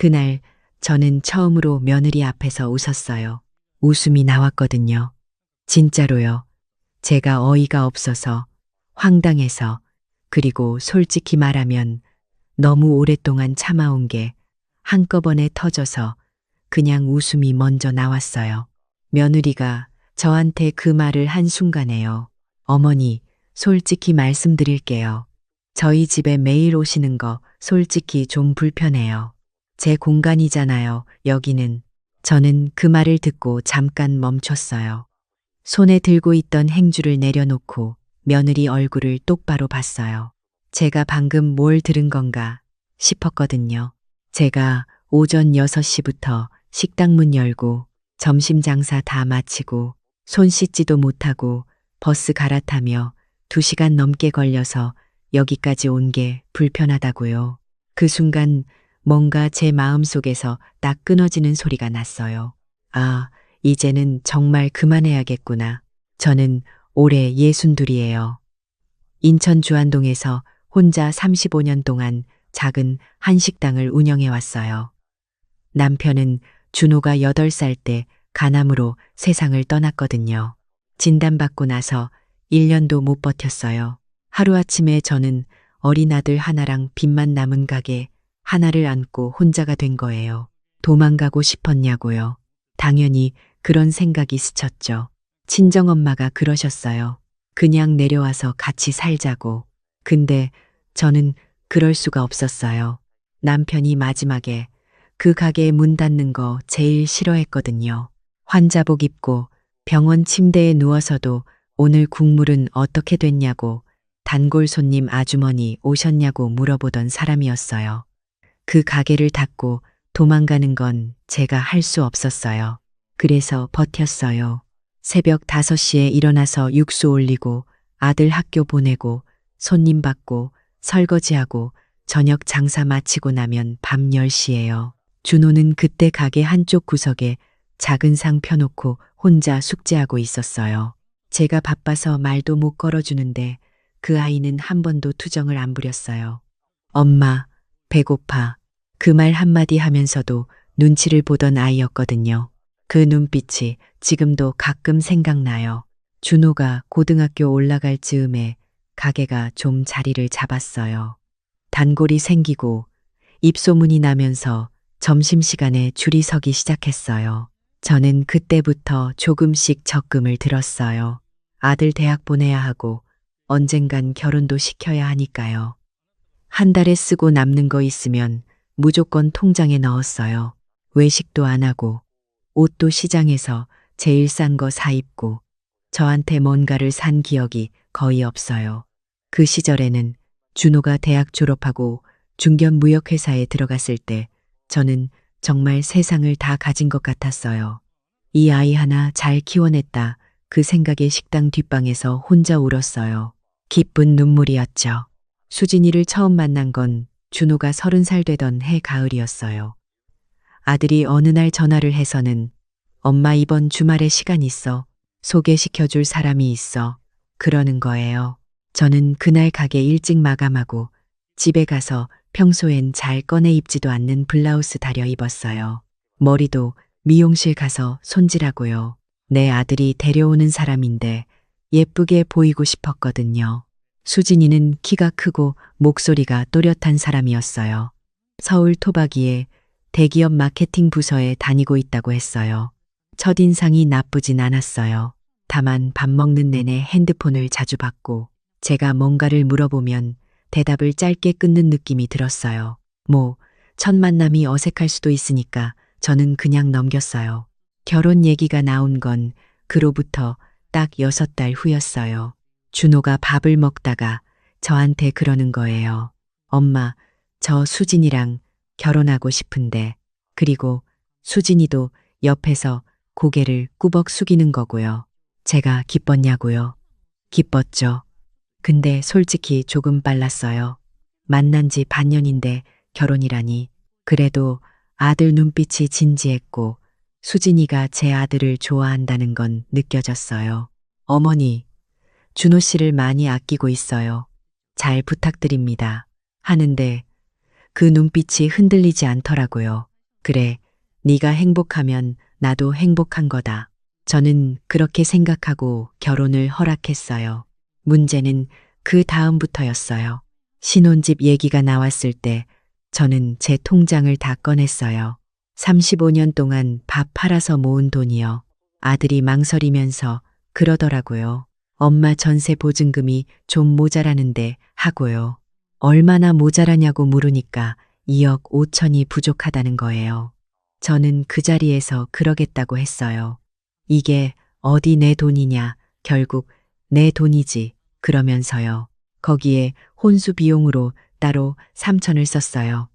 그날 저는 처음으로 며느리 앞에서 웃었어요. 웃음이 나왔거든요. 진짜로요. 제가 어이가 없어서, 황당해서, 그리고 솔직히 말하면 너무 오랫동안 참아온 게 한꺼번에 터져서 그냥 웃음이 먼저 나왔어요. 며느리가 저한테 그 말을 한 순간에요. 어머니, 솔직히 말씀드릴게요. 저희 집에 매일 오시는 거 솔직히 좀 불편해요. 제 공간이잖아요, 여기는. 저는 그 말을 듣고 잠깐 멈췄어요. 손에 들고 있던 행주를 내려놓고 며느리 얼굴을 똑바로 봤어요. 제가 방금 뭘 들은 건가 싶었거든요. 제가 오전 6시부터 식당 문 열고 점심 장사 다 마치고 손 씻지도 못하고 버스 갈아타며 2시간 넘게 걸려서 여기까지 온 게 불편하다고요. 그 순간 뭔가 제 마음속에서 딱 끊어지는 소리가 났어요. 아, 이제는 정말 그만해야겠구나. 저는 올해 62이에요. 인천 주안동에서 혼자 35년 동안 작은 한식당을 운영해 왔어요. 남편은 준호가 8살 때 간암으로 세상을 떠났거든요. 진단받고 나서 1년도 못 버텼어요. 하루아침에 저는 어린 아들 하나랑 빚만 남은 가게 하나를 안고 혼자가 된 거예요. 도망가고 싶었냐고요. 당연히 그런 생각이 스쳤죠. 친정엄마가 그러셨어요. 그냥 내려와서 같이 살자고. 근데 저는 그럴 수가 없었어요. 남편이 마지막에 그 가게에 문 닫는 거 제일 싫어했거든요. 환자복 입고 병원 침대에 누워서도 오늘 국물은 어떻게 됐냐고 단골 손님 아주머니 오셨냐고 물어보던 사람이었어요. 그 가게를 닫고 도망가는 건 제가 할 수 없었어요. 그래서 버텼어요. 새벽 5시에 일어나서 육수 올리고 아들 학교 보내고 손님 받고 설거지하고 저녁 장사 마치고 나면 밤 10시예요. 준호는 그때 가게 한쪽 구석에 작은 상 펴놓고 혼자 숙제하고 있었어요. 제가 바빠서 말도 못 걸어주는데 그 아이는 한 번도 투정을 안 부렸어요. 엄마, 배고파. 그 말 한마디 하면서도 눈치를 보던 아이였거든요. 그 눈빛이 지금도 가끔 생각나요. 준호가 고등학교 올라갈 즈음에 가게가 좀 자리를 잡았어요. 단골이 생기고 입소문이 나면서 점심시간에 줄이 서기 시작했어요. 저는 그때부터 조금씩 적금을 들었어요. 아들 대학 보내야 하고 언젠간 결혼도 시켜야 하니까요. 한 달에 쓰고 남는 거 있으면 무조건 통장에 넣었어요. 외식도 안 하고 옷도 시장에서 제일 싼 거 사 입고 저한테 뭔가를 산 기억이 거의 없어요. 그 시절에는 준호가 대학 졸업하고 중견 무역회사에 들어갔을 때 저는 정말 세상을 다 가진 것 같았어요. 이 아이 하나 잘 키워냈다. 그 생각에 식당 뒷방에서 혼자 울었어요. 기쁜 눈물이었죠. 수진이를 처음 만난 건 준호가 30살 되던 해 가을이었어요. 아들이 어느 날 전화를 해서는 엄마 이번 주말에 시간 있어. 소개시켜줄 사람이 있어. 그러는 거예요. 저는 그날 가게 일찍 마감하고 집에 가서 평소엔 잘 꺼내 입지도 않는 블라우스 다려 입었어요. 머리도 미용실 가서 손질하고요. 내 아들이 데려오는 사람인데 예쁘게 보이고 싶었거든요. 수진이는 키가 크고 목소리가 또렷한 사람이었어요. 서울 토박이에 대기업 마케팅 부서에 다니고 있다고 했어요. 첫인상이 나쁘진 않았어요. 다만 밥 먹는 내내 핸드폰을 자주 받고 제가 뭔가를 물어보면 대답을 짧게 끊는 느낌이 들었어요. 첫 만남이 어색할 수도 있으니까 저는 그냥 넘겼어요. 결혼 얘기가 나온 건 그로부터 딱 6달 후였어요. 준호가 밥을 먹다가 저한테 그러는 거예요. 엄마, 저 수진이랑 결혼하고 싶은데. 그리고 수진이도 옆에서 고개를 꾸벅 숙이는 거고요. 제가 기뻤냐고요. 기뻤죠. 근데 솔직히 조금 빨랐어요. 만난 지 반년인데 결혼이라니. 그래도 아들 눈빛이 진지했고 수진이가 제 아들을 좋아한다는 건 느껴졌어요. 어머니, 준호 씨를 많이 아끼고 있어요. 잘 부탁드립니다. 하는데 그 눈빛이 흔들리지 않더라고요. 그래, 네가 행복하면 나도 행복한 거다. 저는 그렇게 생각하고 결혼을 허락했어요. 문제는 그 다음부터였어요. 신혼집 얘기가 나왔을 때 저는 제 통장을 다 꺼냈어요. 35년 동안 밥 팔아서 모은 돈이요. 아들이 망설이면서 그러더라고요. 엄마 전세 보증금이 좀 모자라는데 하고요. 얼마나 모자라냐고 물으니까 2억 5천이 부족하다는 거예요. 저는 그 자리에서 그러겠다고 했어요. 이게 어디 내 돈이냐, 결국 내 돈이지, 그러면서요. 거기에 혼수 비용으로 따로 3천을 썼어요.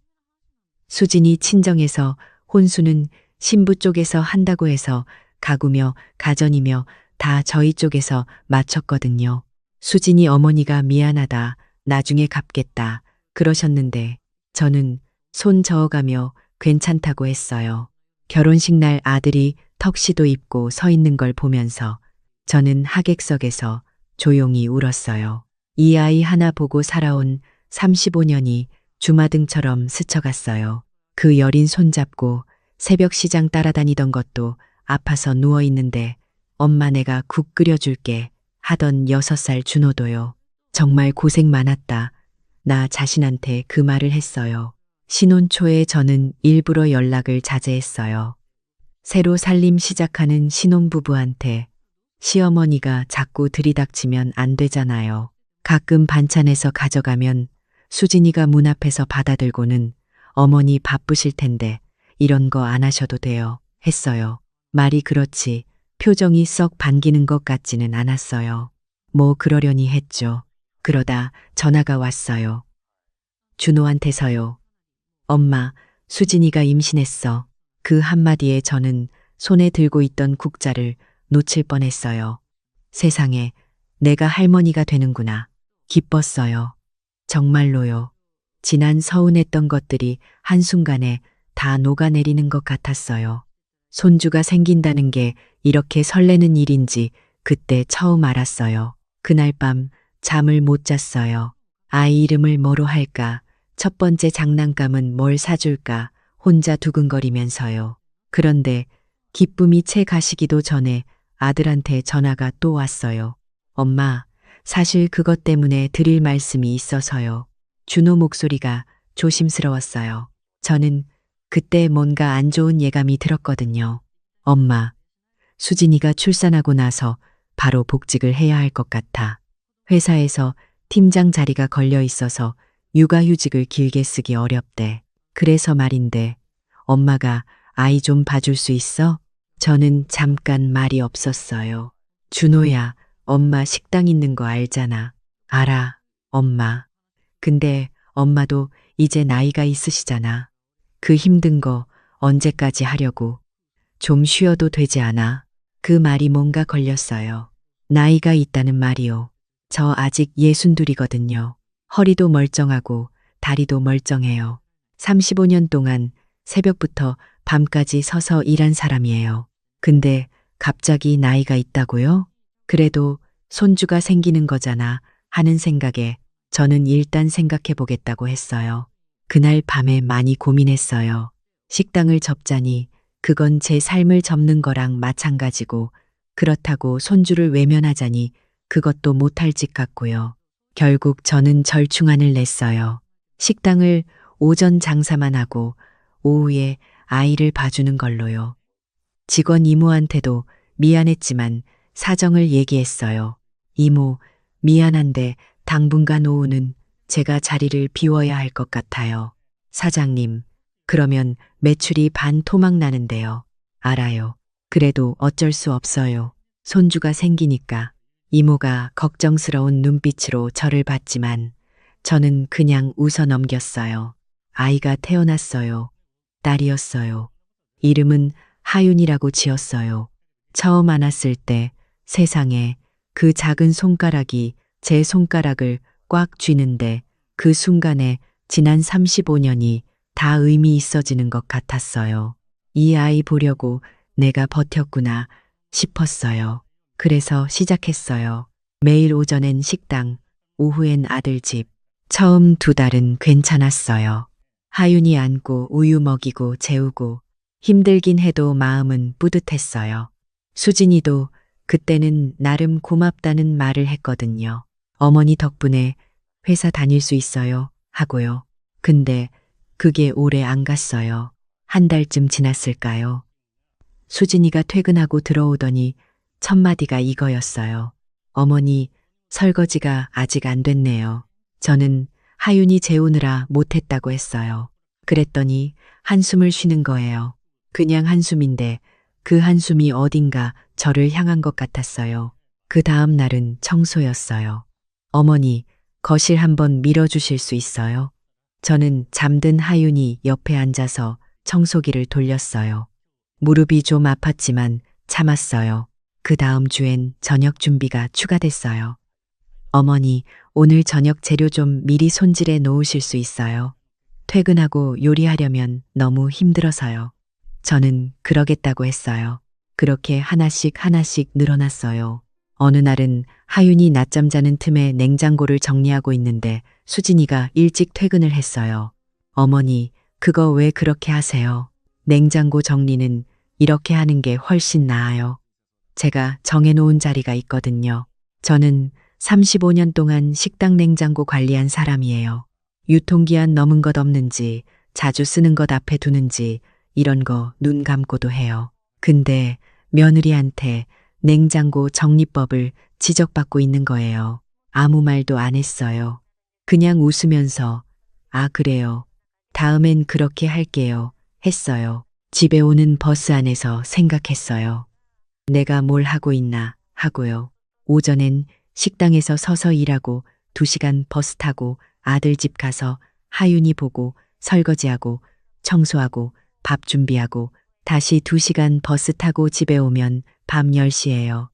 수진이 친정에서 혼수는 신부 쪽에서 한다고 해서 가구며 가전이며 다 저희 쪽에서 맞췄거든요. 수진이 어머니가 미안하다, 나중에 갚겠다, 그러셨는데 저는 손 저어가며 괜찮다고 했어요. 결혼식 날 아들이 턱시도 입고 서 있는 걸 보면서 저는 하객석에서 조용히 울었어요. 이 아이 하나 보고 살아온 35년이 주마등처럼 스쳐갔어요. 그 여린 손잡고 새벽 시장 따라다니던 것도 아파서 누워 있는데 엄마 내가 국 끓여줄게 하던 6살 준호도요. 정말 고생 많았다. 나 자신한테 그 말을 했어요. 신혼 초에 저는 일부러 연락을 자제했어요. 새로 살림 시작하는 신혼부부한테 시어머니가 자꾸 들이닥치면 안 되잖아요. 가끔 반찬에서 가져가면 수진이가 문 앞에서 받아들고는 어머니 바쁘실 텐데 이런 거 안 하셔도 돼요. 했어요. 말이 그렇지 표정이 썩 반기는 것 같지는 않았어요. 뭐 그러려니 했죠. 그러다 전화가 왔어요. 준호한테서요. 엄마, 수진이가 임신했어. 그 한마디에 저는 손에 들고 있던 국자를 놓칠 뻔했어요. 세상에, 내가 할머니가 되는구나. 기뻤어요. 정말로요. 지난 서운했던 것들이 한순간에 다 녹아내리는 것 같았어요. 손주가 생긴다는 게 이렇게 설레는 일인지 그때 처음 알았어요. 그날 밤 잠을 못 잤어요. 아이 이름을 뭐로 할까? 첫 번째 장난감은 뭘 사줄까? 혼자 두근거리면서요. 그런데 기쁨이 채 가시기도 전에 아들한테 전화가 또 왔어요. 엄마, 사실 그것 때문에 드릴 말씀이 있어서요. 준호 목소리가 조심스러웠어요. 저는 그때 뭔가 안 좋은 예감이 들었거든요. 엄마, 수진이가 출산하고 나서 바로 복직을 해야 할 것 같아. 회사에서 팀장 자리가 걸려 있어서 육아휴직을 길게 쓰기 어렵대. 그래서 말인데 엄마가 아이 좀 봐줄 수 있어? 저는 잠깐 말이 없었어요. 준호야, 엄마 식당 있는 거 알잖아. 알아, 엄마. 근데 엄마도 이제 나이가 있으시잖아. 그 힘든 거 언제까지 하려고. 좀 쉬어도 되지 않아? 그 말이 뭔가 걸렸어요. 나이가 있다는 말이요. 저 아직 62이거든요. 허리도 멀쩡하고 다리도 멀쩡해요. 35년 동안 새벽부터 밤까지 서서 일한 사람이에요. 근데 갑자기 나이가 있다고요? 그래도 손주가 생기는 거잖아 하는 생각에 저는 일단 생각해 보겠다고 했어요. 그날 밤에 많이 고민했어요. 식당을 접자니 그건 제 삶을 접는 거랑 마찬가지고 그렇다고 손주를 외면하자니 그것도 못할 짓 같고요. 결국 저는 절충안을 냈어요. 식당을 오전 장사만 하고 오후에 아이를 봐주는 걸로요. 직원 이모한테도 미안했지만 사정을 얘기했어요. 이모, 미안한데 당분간 오후는 제가 자리를 비워야 할 것 같아요. 사장님, 그러면 매출이 반토막 나는데요. 알아요. 그래도 어쩔 수 없어요. 손주가 생기니까. 이모가 걱정스러운 눈빛으로 저를 봤지만 저는 그냥 웃어 넘겼어요. 아이가 태어났어요. 딸이었어요. 이름은 하윤이라고 지었어요. 처음 안았을 때 세상에 그 작은 손가락이 제 손가락을 꽉 쥐는데 그 순간에 지난 35년이 다 의미 있어지는 것 같았어요. 이 아이 보려고 내가 버텼구나 싶었어요. 그래서 시작했어요. 매일 오전엔 식당, 오후엔 아들 집. 처음 2달은 괜찮았어요. 하윤이 안고 우유 먹이고 재우고 힘들긴 해도 마음은 뿌듯했어요. 수진이도 그때는 나름 고맙다는 말을 했거든요. 어머니 덕분에 회사 다닐 수 있어요 하고요. 근데 그게 오래 안 갔어요. 한 달쯤 지났을까요? 수진이가 퇴근하고 들어오더니 첫 마디가 이거였어요. 어머니, 설거지가 아직 안 됐네요. 저는 하윤이 재우느라 못했다고 했어요. 그랬더니 한숨을 쉬는 거예요. 그냥 한숨인데 그 한숨이 어딘가 저를 향한 것 같았어요. 그 다음 날은 청소였어요. 어머니, 거실 한번 밀어주실 수 있어요? 저는 잠든 하윤이 옆에 앉아서 청소기를 돌렸어요. 무릎이 좀 아팠지만 참았어요. 그 다음 주엔 저녁 준비가 추가됐어요. 어머니, 오늘 저녁 재료 좀 미리 손질해 놓으실 수 있어요? 퇴근하고 요리하려면 너무 힘들어서요. 저는 그러겠다고 했어요. 그렇게 하나씩 하나씩 늘어났어요. 어느 날은 하윤이 낮잠 자는 틈에 냉장고를 정리하고 있는데 수진이가 일찍 퇴근을 했어요. 어머니, 그거 왜 그렇게 하세요? 냉장고 정리는 이렇게 하는 게 훨씬 나아요. 제가 정해놓은 자리가 있거든요. 저는 35년 동안 식당 냉장고 관리한 사람이에요. 유통기한 넘은 것 없는지, 자주 쓰는 것 앞에 두는지, 이런 거 눈 감고도 해요. 근데 며느리한테 냉장고 정리법을 지적받고 있는 거예요. 아무 말도 안 했어요. 그냥 웃으면서, 아, 그래요. 다음엔 그렇게 할게요. 했어요. 집에 오는 버스 안에서 생각했어요. 내가 뭘 하고 있나 하고요. 오전엔 식당에서 서서 일하고 2시간 버스 타고 아들 집 가서 하윤이 보고 설거지하고 청소하고 밥 준비하고 다시 2시간 버스 타고 집에 오면 밤 10시예요.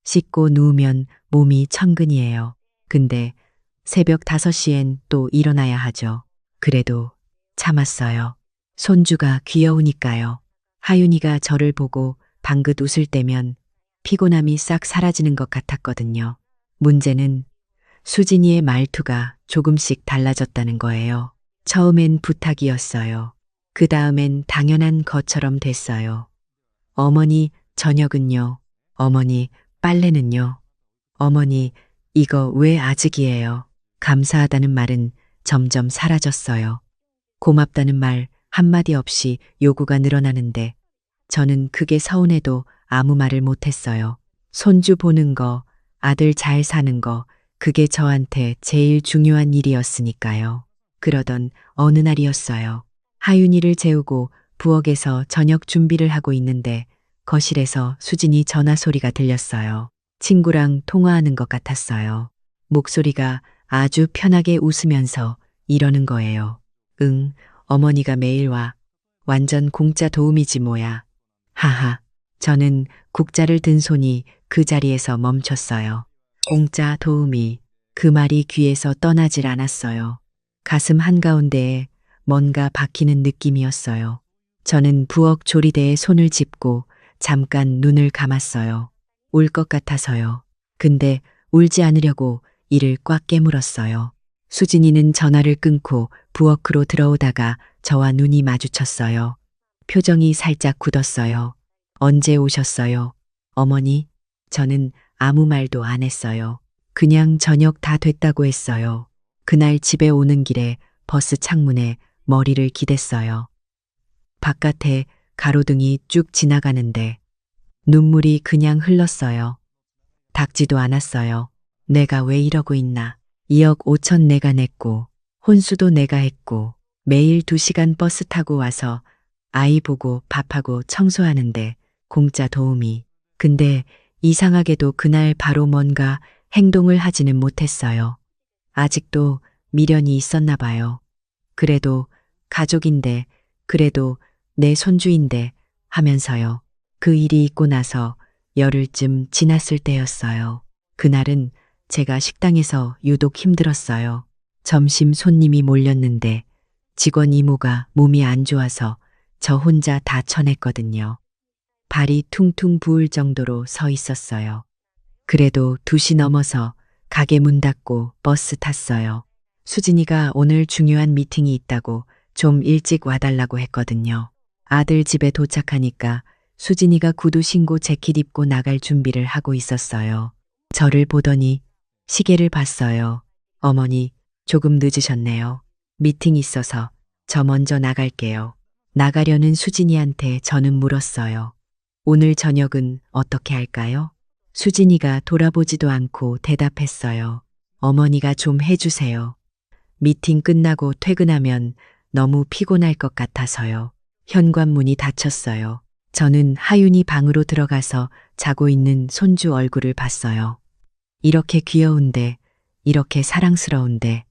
씻고 누우면 몸이 천근이에요. 근데 새벽 5시엔 또 일어나야 하죠. 그래도 참았어요. 손주가 귀여우니까요. 하윤이가 저를 보고 방긋 웃을 때면 피곤함이 싹 사라지는 것 같았거든요. 문제는 수진이의 말투가 조금씩 달라졌다는 거예요. 처음엔 부탁이었어요. 그 다음엔 당연한 것처럼 됐어요. 어머니, 저녁은요? 어머니, 빨래는요? 어머니, 이거 왜 아직이에요? 감사하다는 말은 점점 사라졌어요. 고맙다는 말 한마디 없이 요구가 늘어나는데 저는 그게 서운해도 아무 말을 못했어요. 손주 보는 거, 아들 잘 사는 거, 그게 저한테 제일 중요한 일이었으니까요. 그러던 어느 날이었어요. 하윤이를 재우고 부엌에서 저녁 준비를 하고 있는데 거실에서 수진이 전화 소리가 들렸어요. 친구랑 통화하는 것 같았어요. 목소리가 아주 편하게 웃으면서 이러는 거예요. 응, 어머니가 매일 와. 완전 공짜 도우미지 뭐야. 하하. 저는 국자를 든 손이 그 자리에서 멈췄어요. 공짜 도우미. 그 말이 귀에서 떠나질 않았어요. 가슴 한가운데에 뭔가 박히는 느낌이었어요. 저는 부엌 조리대에 손을 짚고 잠깐 눈을 감았어요. 울 것 같아서요. 근데 울지 않으려고 이를 꽉 깨물었어요. 수진이는 전화를 끊고 부엌으로 들어오다가 저와 눈이 마주쳤어요. 표정이 살짝 굳었어요. 언제 오셨어요? 어머니? 저는 아무 말도 안 했어요. 그냥 저녁 다 됐다고 했어요. 그날 집에 오는 길에 버스 창문에 머리를 기댔어요. 바깥에 가로등이 쭉 지나가는데 눈물이 그냥 흘렀어요. 닦지도 않았어요. 내가 왜 이러고 있나. 2억 5천 내가 냈고 혼수도 내가 했고 매일 2시간 버스 타고 와서 아이 보고 밥하고 청소하는데 공짜 도우미. 근데 이상하게도 그날 바로 뭔가 행동을 하지는 못했어요. 아직도 미련이 있었나 봐요. 그래도 가족인데, 그래도 내 손주인데 하면서요. 그 일이 있고 나서 열흘쯤 지났을 때였어요. 그날은 제가 식당에서 유독 힘들었어요. 점심 손님이 몰렸는데 직원 이모가 몸이 안 좋아서 저 혼자 다 쳐냈거든요. 발이 퉁퉁 부을 정도로 서 있었어요. 그래도 2시 넘어서 가게 문 닫고 버스 탔어요. 수진이가 오늘 중요한 미팅이 있다고 좀 일찍 와달라고 했거든요. 아들 집에 도착하니까 수진이가 구두 신고 재킷 입고 나갈 준비를 하고 있었어요. 저를 보더니 시계를 봤어요. 어머니, 조금 늦으셨네요. 미팅 있어서 저 먼저 나갈게요. 나가려는 수진이한테 저는 물었어요. 오늘 저녁은 어떻게 할까요? 수진이가 돌아보지도 않고 대답했어요. 어머니가 좀 해주세요. 미팅 끝나고 퇴근하면 너무 피곤할 것 같아서요. 현관문이 닫혔어요. 저는 하윤이 방으로 들어가서 자고 있는 손주 얼굴을 봤어요. 이렇게 귀여운데, 이렇게 사랑스러운데,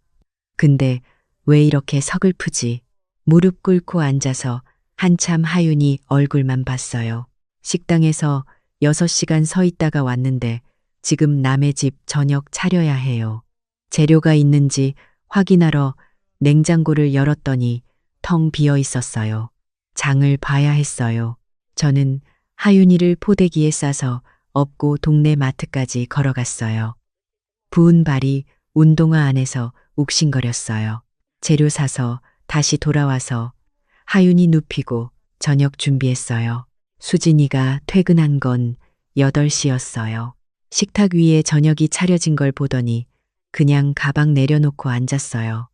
근데 왜 이렇게 서글프지? 무릎 꿇고 앉아서 한참 하윤이 얼굴만 봤어요. 식당에서 6시간 서 있다가 왔는데 지금 남의 집 저녁 차려야 해요. 재료가 있는지 확인하러 냉장고를 열었더니 텅 비어 있었어요. 장을 봐야 했어요. 저는 하윤이를 포대기에 싸서 업고 동네 마트까지 걸어갔어요. 부은 발이 운동화 안에서 욱신거렸어요. 재료 사서 다시 돌아와서 하윤이 눕히고 저녁 준비했어요. 수진이가 퇴근한 건 8시였어요. 식탁 위에 저녁이 차려진 걸 보더니 그냥 가방 내려놓고 앉았어요.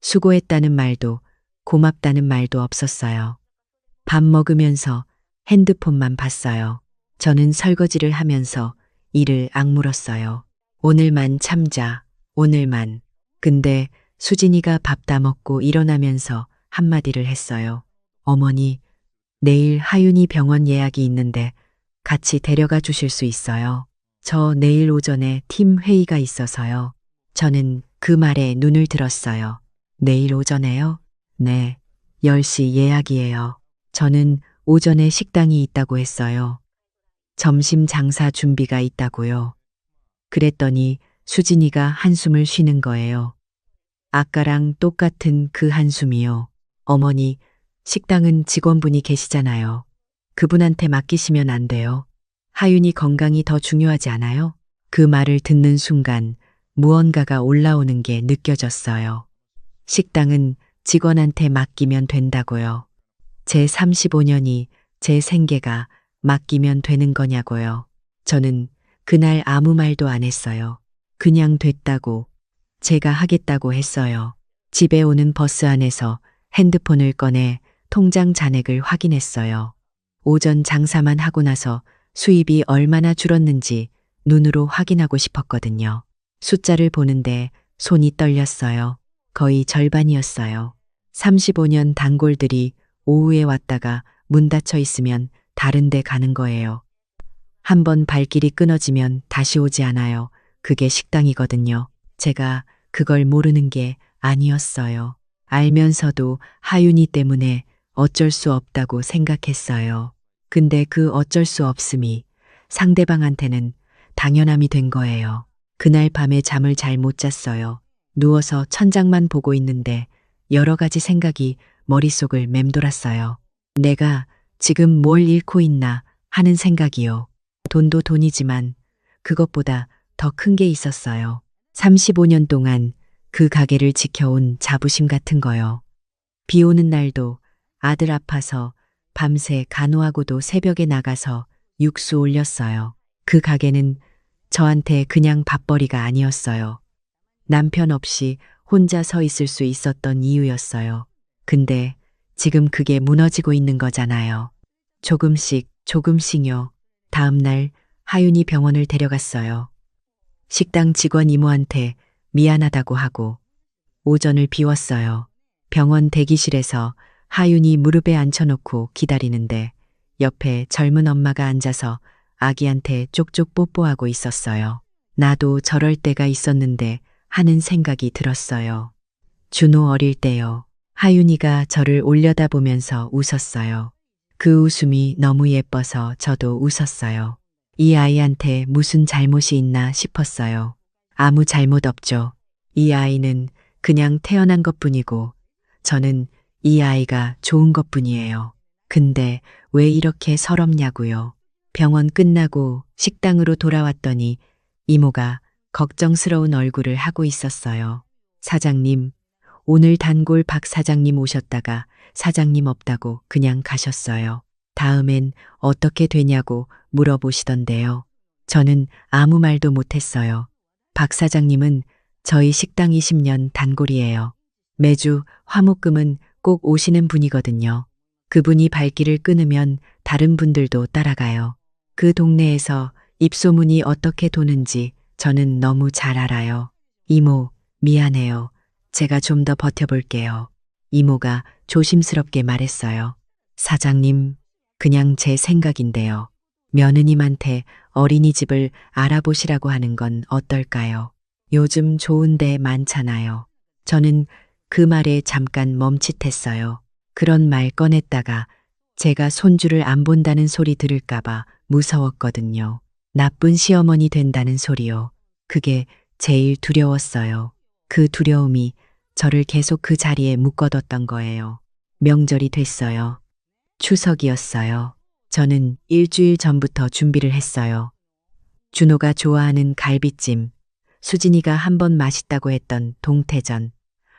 수고했다는 말도 고맙다는 말도 없었어요. 밥 먹으면서 핸드폰만 봤어요. 저는 설거지를 하면서 이를 악물었어요. 오늘만 참자, 오늘만. 근데 수진이가 밥 다 먹고 일어나면서 한마디를 했어요. 어머니, 내일 하윤이 병원 예약이 있는데 같이 데려가 주실 수 있어요? 저 내일 오전에 팀 회의가 있어서요. 저는 그 말에 눈을 들었어요. 내일 오전에요? 네, 10시 예약이에요. 저는 오전에 식당이 있다고 했어요. 점심 장사 준비가 있다고요. 그랬더니 수진이가 한숨을 쉬는 거예요. 아까랑 똑같은 그 한숨이요. 어머니, 식당은 직원분이 계시잖아요. 그분한테 맡기시면 안 돼요. 하윤이 건강이 더 중요하지 않아요? 그 말을 듣는 순간 무언가가 올라오는 게 느껴졌어요. 식당은 직원한테 맡기면 된다고요. 제 35년이 제 생계가 맡기면 되는 거냐고요. 저는 그날 아무 말도 안 했어요. 그냥 됐다고, 제가 하겠다고 했어요. 집에 오는 버스 안에서 핸드폰을 꺼내 통장 잔액을 확인했어요. 오전 장사만 하고 나서 수입이 얼마나 줄었는지 눈으로 확인하고 싶었거든요. 숫자를 보는데 손이 떨렸어요. 거의 절반이었어요. 35년 단골들이 오후에 왔다가 문 닫혀 있으면 다른 데 가는 거예요. 한번 발길이 끊어지면 다시 오지 않아요. 그게 식당이거든요. 제가 그걸 모르는 게 아니었어요. 알면서도 하윤이 때문에 어쩔 수 없다고 생각했어요. 근데 그 어쩔 수 없음이 상대방한테는 당연함이 된 거예요. 그날 밤에 잠을 잘 못 잤어요. 누워서 천장만 보고 있는데 여러 가지 생각이 머릿속을 맴돌았어요. 내가 지금 뭘 잃고 있나 하는 생각이요. 돈도 돈이지만 그것보다 더 큰 게 있었어요. 35년 동안 그 가게를 지켜온 자부심 같은 거요. 비 오는 날도 아들 아파서 밤새 간호하고도 새벽에 나가서 육수 올렸어요. 그 가게는 저한테 그냥 밥벌이가 아니었어요. 남편 없이 혼자 서 있을 수 있었던 이유였어요. 근데 지금 그게 무너지고 있는 거잖아요. 조금씩 조금씩요. 다음 날 하윤이 병원을 데려갔어요. 식당 직원 이모한테 미안하다고 하고 오전을 비웠어요. 병원 대기실에서 하윤이 무릎에 앉혀놓고 기다리는데 옆에 젊은 엄마가 앉아서 아기한테 쪽쪽 뽀뽀하고 있었어요. 나도 저럴 때가 있었는데 하는 생각이 들었어요. 준호 어릴 때요. 하윤이가 저를 올려다보면서 웃었어요. 그 웃음이 너무 예뻐서 저도 웃었어요. 이 아이한테 무슨 잘못이 있나 싶었어요. 아무 잘못 없죠. 이 아이는 그냥 태어난 것뿐이고 저는 이 아이가 좋은 것뿐이에요. 근데 왜 이렇게 서럽냐고요. 병원 끝나고 식당으로 돌아왔더니 이모가 걱정스러운 얼굴을 하고 있었어요. 사장님, 오늘 단골 박 사장님 오셨다가 사장님 없다고 그냥 가셨어요. 다음엔 어떻게 되냐고 물어보시던데요. 저는 아무 말도 못했어요. 박 사장님은 저희 식당 20년 단골이에요. 매주 화목금은 꼭 오시는 분이거든요. 그분이 발길을 끊으면 다른 분들도 따라가요. 그 동네에서 입소문이 어떻게 도는지 저는 너무 잘 알아요. 이모, 미안해요. 제가 좀 더 버텨볼게요. 이모가 조심스럽게 말했어요. 사장님, 그냥 제 생각인데요. 며느님한테 어린이집을 알아보시라고 하는 건 어떨까요? 요즘 좋은 데 많잖아요. 저는 그 말에 잠깐 멈칫했어요. 그런 말 꺼냈다가 제가 손주를 안 본다는 소리 들을까봐 무서웠거든요. 나쁜 시어머니 된다는 소리요. 그게 제일 두려웠어요. 그 두려움이 저를 계속 그 자리에 묶어뒀던 거예요. 명절이 됐어요. 추석이었어요. 저는 일주일 전부터 준비를 했어요. 준호가 좋아하는 갈비찜, 수진이가 한번 맛있다고 했던 동태전,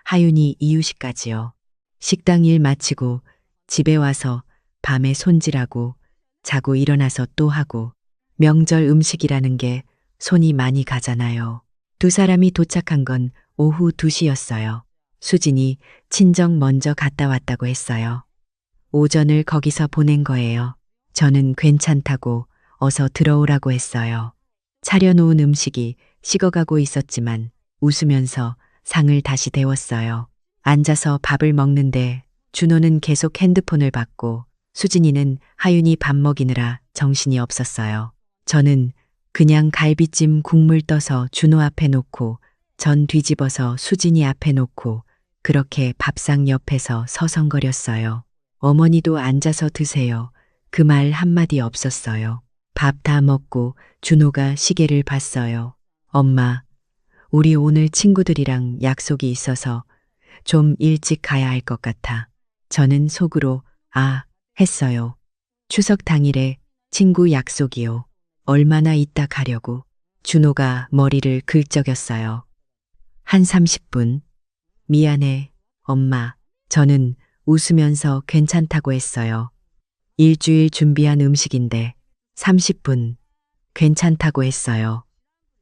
하윤이 이유식까지요. 식당 일 마치고 집에 와서 밤에 손질하고 자고 일어나서 또 하고 명절 음식이라는 게 손이 많이 가잖아요. 두 사람이 도착한 건 오후 2시였어요. 수진이 친정 먼저 갔다 왔다고 했어요. 오전을 거기서 보낸 거예요. 저는 괜찮다고 어서 들어오라고 했어요. 차려놓은 음식이 식어가고 있었지만 웃으면서 상을 다시 데웠어요. 앉아서 밥을 먹는데 준호는 계속 핸드폰을 받고 수진이는 하윤이 밥 먹이느라 정신이 없었어요. 저는 그냥 갈비찜 국물 떠서 준호 앞에 놓고 전 뒤집어서 수진이 앞에 놓고 그렇게 밥상 옆에서 서성거렸어요. 어머니도 앉아서 드세요. 그 말 한마디 없었어요. 밥 다 먹고 준호가 시계를 봤어요. 엄마, 우리 오늘 친구들이랑 약속이 있어서 좀 일찍 가야 할 것 같아. 저는 속으로 아, 했어요. 추석 당일에 친구 약속이요. 얼마나 있다 가려고. 준호가 머리를 긁적였어요. 한 30분. 미안해, 엄마. 저는 웃으면서 괜찮다고 했어요. 일주일 준비한 음식인데 30분. 괜찮다고 했어요.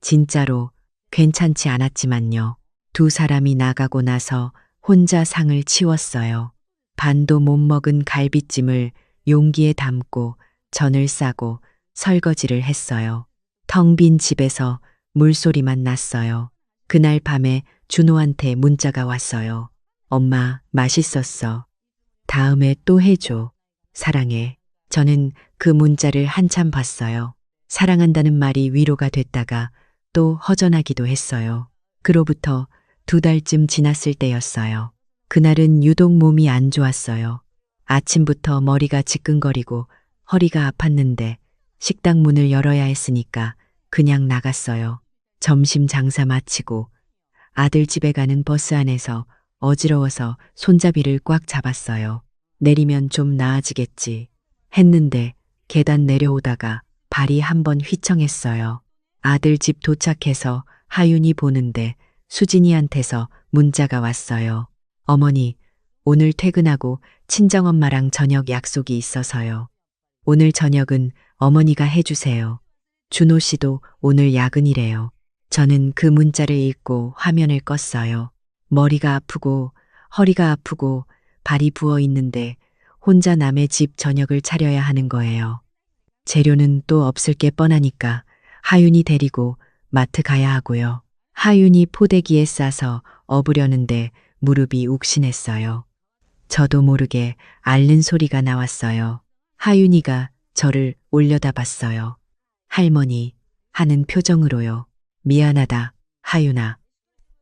진짜로 괜찮지 않았지만요. 두 사람이 나가고 나서 혼자 상을 치웠어요. 반도 못 먹은 갈비찜을 용기에 담고 전을 싸고 설거지를 했어요. 텅 빈 집에서 물소리만 났어요. 그날 밤에 준호한테 문자가 왔어요. 엄마, 맛있었어. 다음에 또 해줘. 사랑해. 저는 그 문자를 한참 봤어요. 사랑한다는 말이 위로가 됐다가 또 허전하기도 했어요. 그로부터 2달쯤 지났을 때였어요. 그날은 유독 몸이 안 좋았어요. 아침부터 머리가 지끈거리고 허리가 아팠는데 식당 문을 열어야 했으니까 그냥 나갔어요. 점심 장사 마치고 아들 집에 가는 버스 안에서 어지러워서 손잡이를 꽉 잡았어요. 내리면 좀 나아지겠지 했는데 계단 내려오다가 발이 한번 휘청했어요. 아들 집 도착해서 하윤이 보는데 수진이한테서 문자가 왔어요. 어머니, 오늘 퇴근하고 친정엄마랑 저녁 약속이 있어서요. 오늘 저녁은 어머니가 해주세요. 준호 씨도 오늘 야근이래요. 저는 그 문자를 읽고 화면을 껐어요. 머리가 아프고 허리가 아프고 발이 부어 있는데 혼자 남의 집 저녁을 차려야 하는 거예요. 재료는 또 없을 게 뻔하니까 하윤이 데리고 마트 가야 하고요. 하윤이 포대기에 싸서 업으려는데 무릎이 욱신했어요. 저도 모르게 앓는 소리가 나왔어요. 하윤이가 저를 올려다봤어요. 할머니 하는 표정으로요. 미안하다, 하윤아.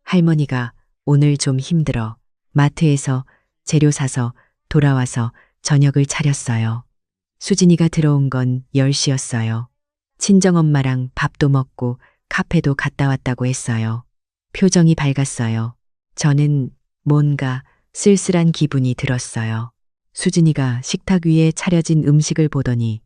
할머니가 오늘 좀 힘들어. 마트에서 재료 사서 돌아와서 저녁을 차렸어요. 수진이가 들어온 건 10시였어요. 친정엄마랑 밥도 먹고 카페도 갔다 왔다고 했어요. 표정이 밝았어요. 저는 뭔가 쓸쓸한 기분이 들었어요. 수진이가 식탁 위에 차려진 음식을 보더니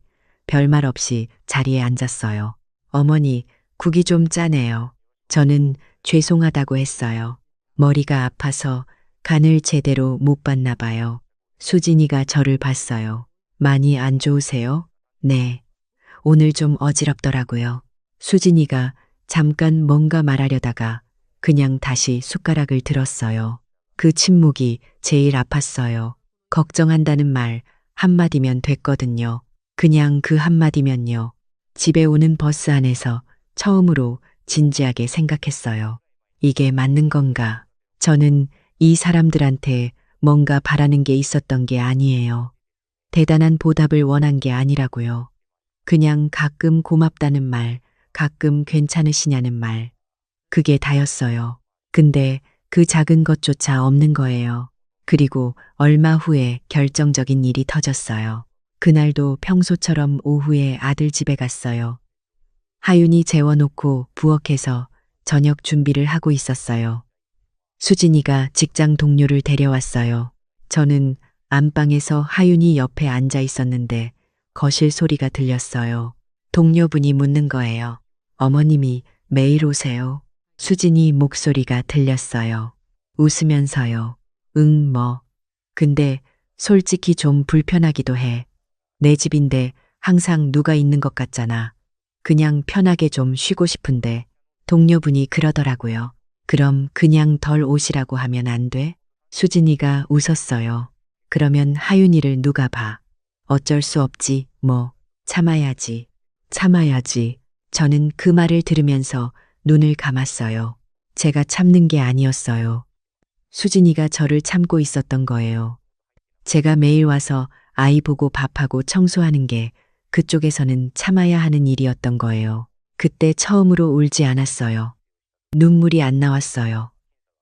별말 없이 자리에 앉았어요. 어머니, 국이 좀 짜네요. 저는 죄송하다고 했어요. 머리가 아파서 간을 제대로 못 봤나 봐요. 수진이가 저를 봤어요. 많이 안 좋으세요? 네. 오늘 좀 어지럽더라고요. 수진이가 잠깐 뭔가 말하려다가 그냥 다시 숟가락을 들었어요. 그 침묵이 제일 아팠어요. 걱정한다는 말 한마디면 됐거든요. 그냥 그 한마디면요. 집에 오는 버스 안에서 처음으로 진지하게 생각했어요. 이게 맞는 건가? 저는 이 사람들한테 뭔가 바라는 게 있었던 게 아니에요. 대단한 보답을 원한 게 아니라고요. 그냥 가끔 고맙다는 말, 가끔 괜찮으시냐는 말. 그게 다였어요. 근데 그 작은 것조차 없는 거예요. 그리고 얼마 후에 결정적인 일이 터졌어요. 그날도 평소처럼 오후에 아들 집에 갔어요. 하윤이 재워놓고 부엌에서 저녁 준비를 하고 있었어요. 수진이가 직장 동료를 데려왔어요. 저는 안방에서 하윤이 옆에 앉아 있었는데 거실 소리가 들렸어요. 동료분이 묻는 거예요. 어머님이 매일 오세요? 수진이 목소리가 들렸어요. 웃으면서요. 응, 뭐. 근데 솔직히 좀 불편하기도 해. 내 집인데 항상 누가 있는 것 같잖아. 그냥 편하게 좀 쉬고 싶은데 동료분이 그러더라고요. 그럼 그냥 덜 오시라고 하면 안 돼? 수진이가 웃었어요. 그러면 하윤이를 누가 봐? 어쩔 수 없지, 뭐. 참아야지. 참아야지. 저는 그 말을 들으면서 눈을 감았어요. 제가 참는 게 아니었어요. 수진이가 저를 참고 있었던 거예요. 제가 매일 와서 아이 보고 밥하고 청소하는 게 그쪽에서는 참아야 하는 일이었던 거예요. 그때 처음으로 울지 않았어요. 눈물이 안 나왔어요.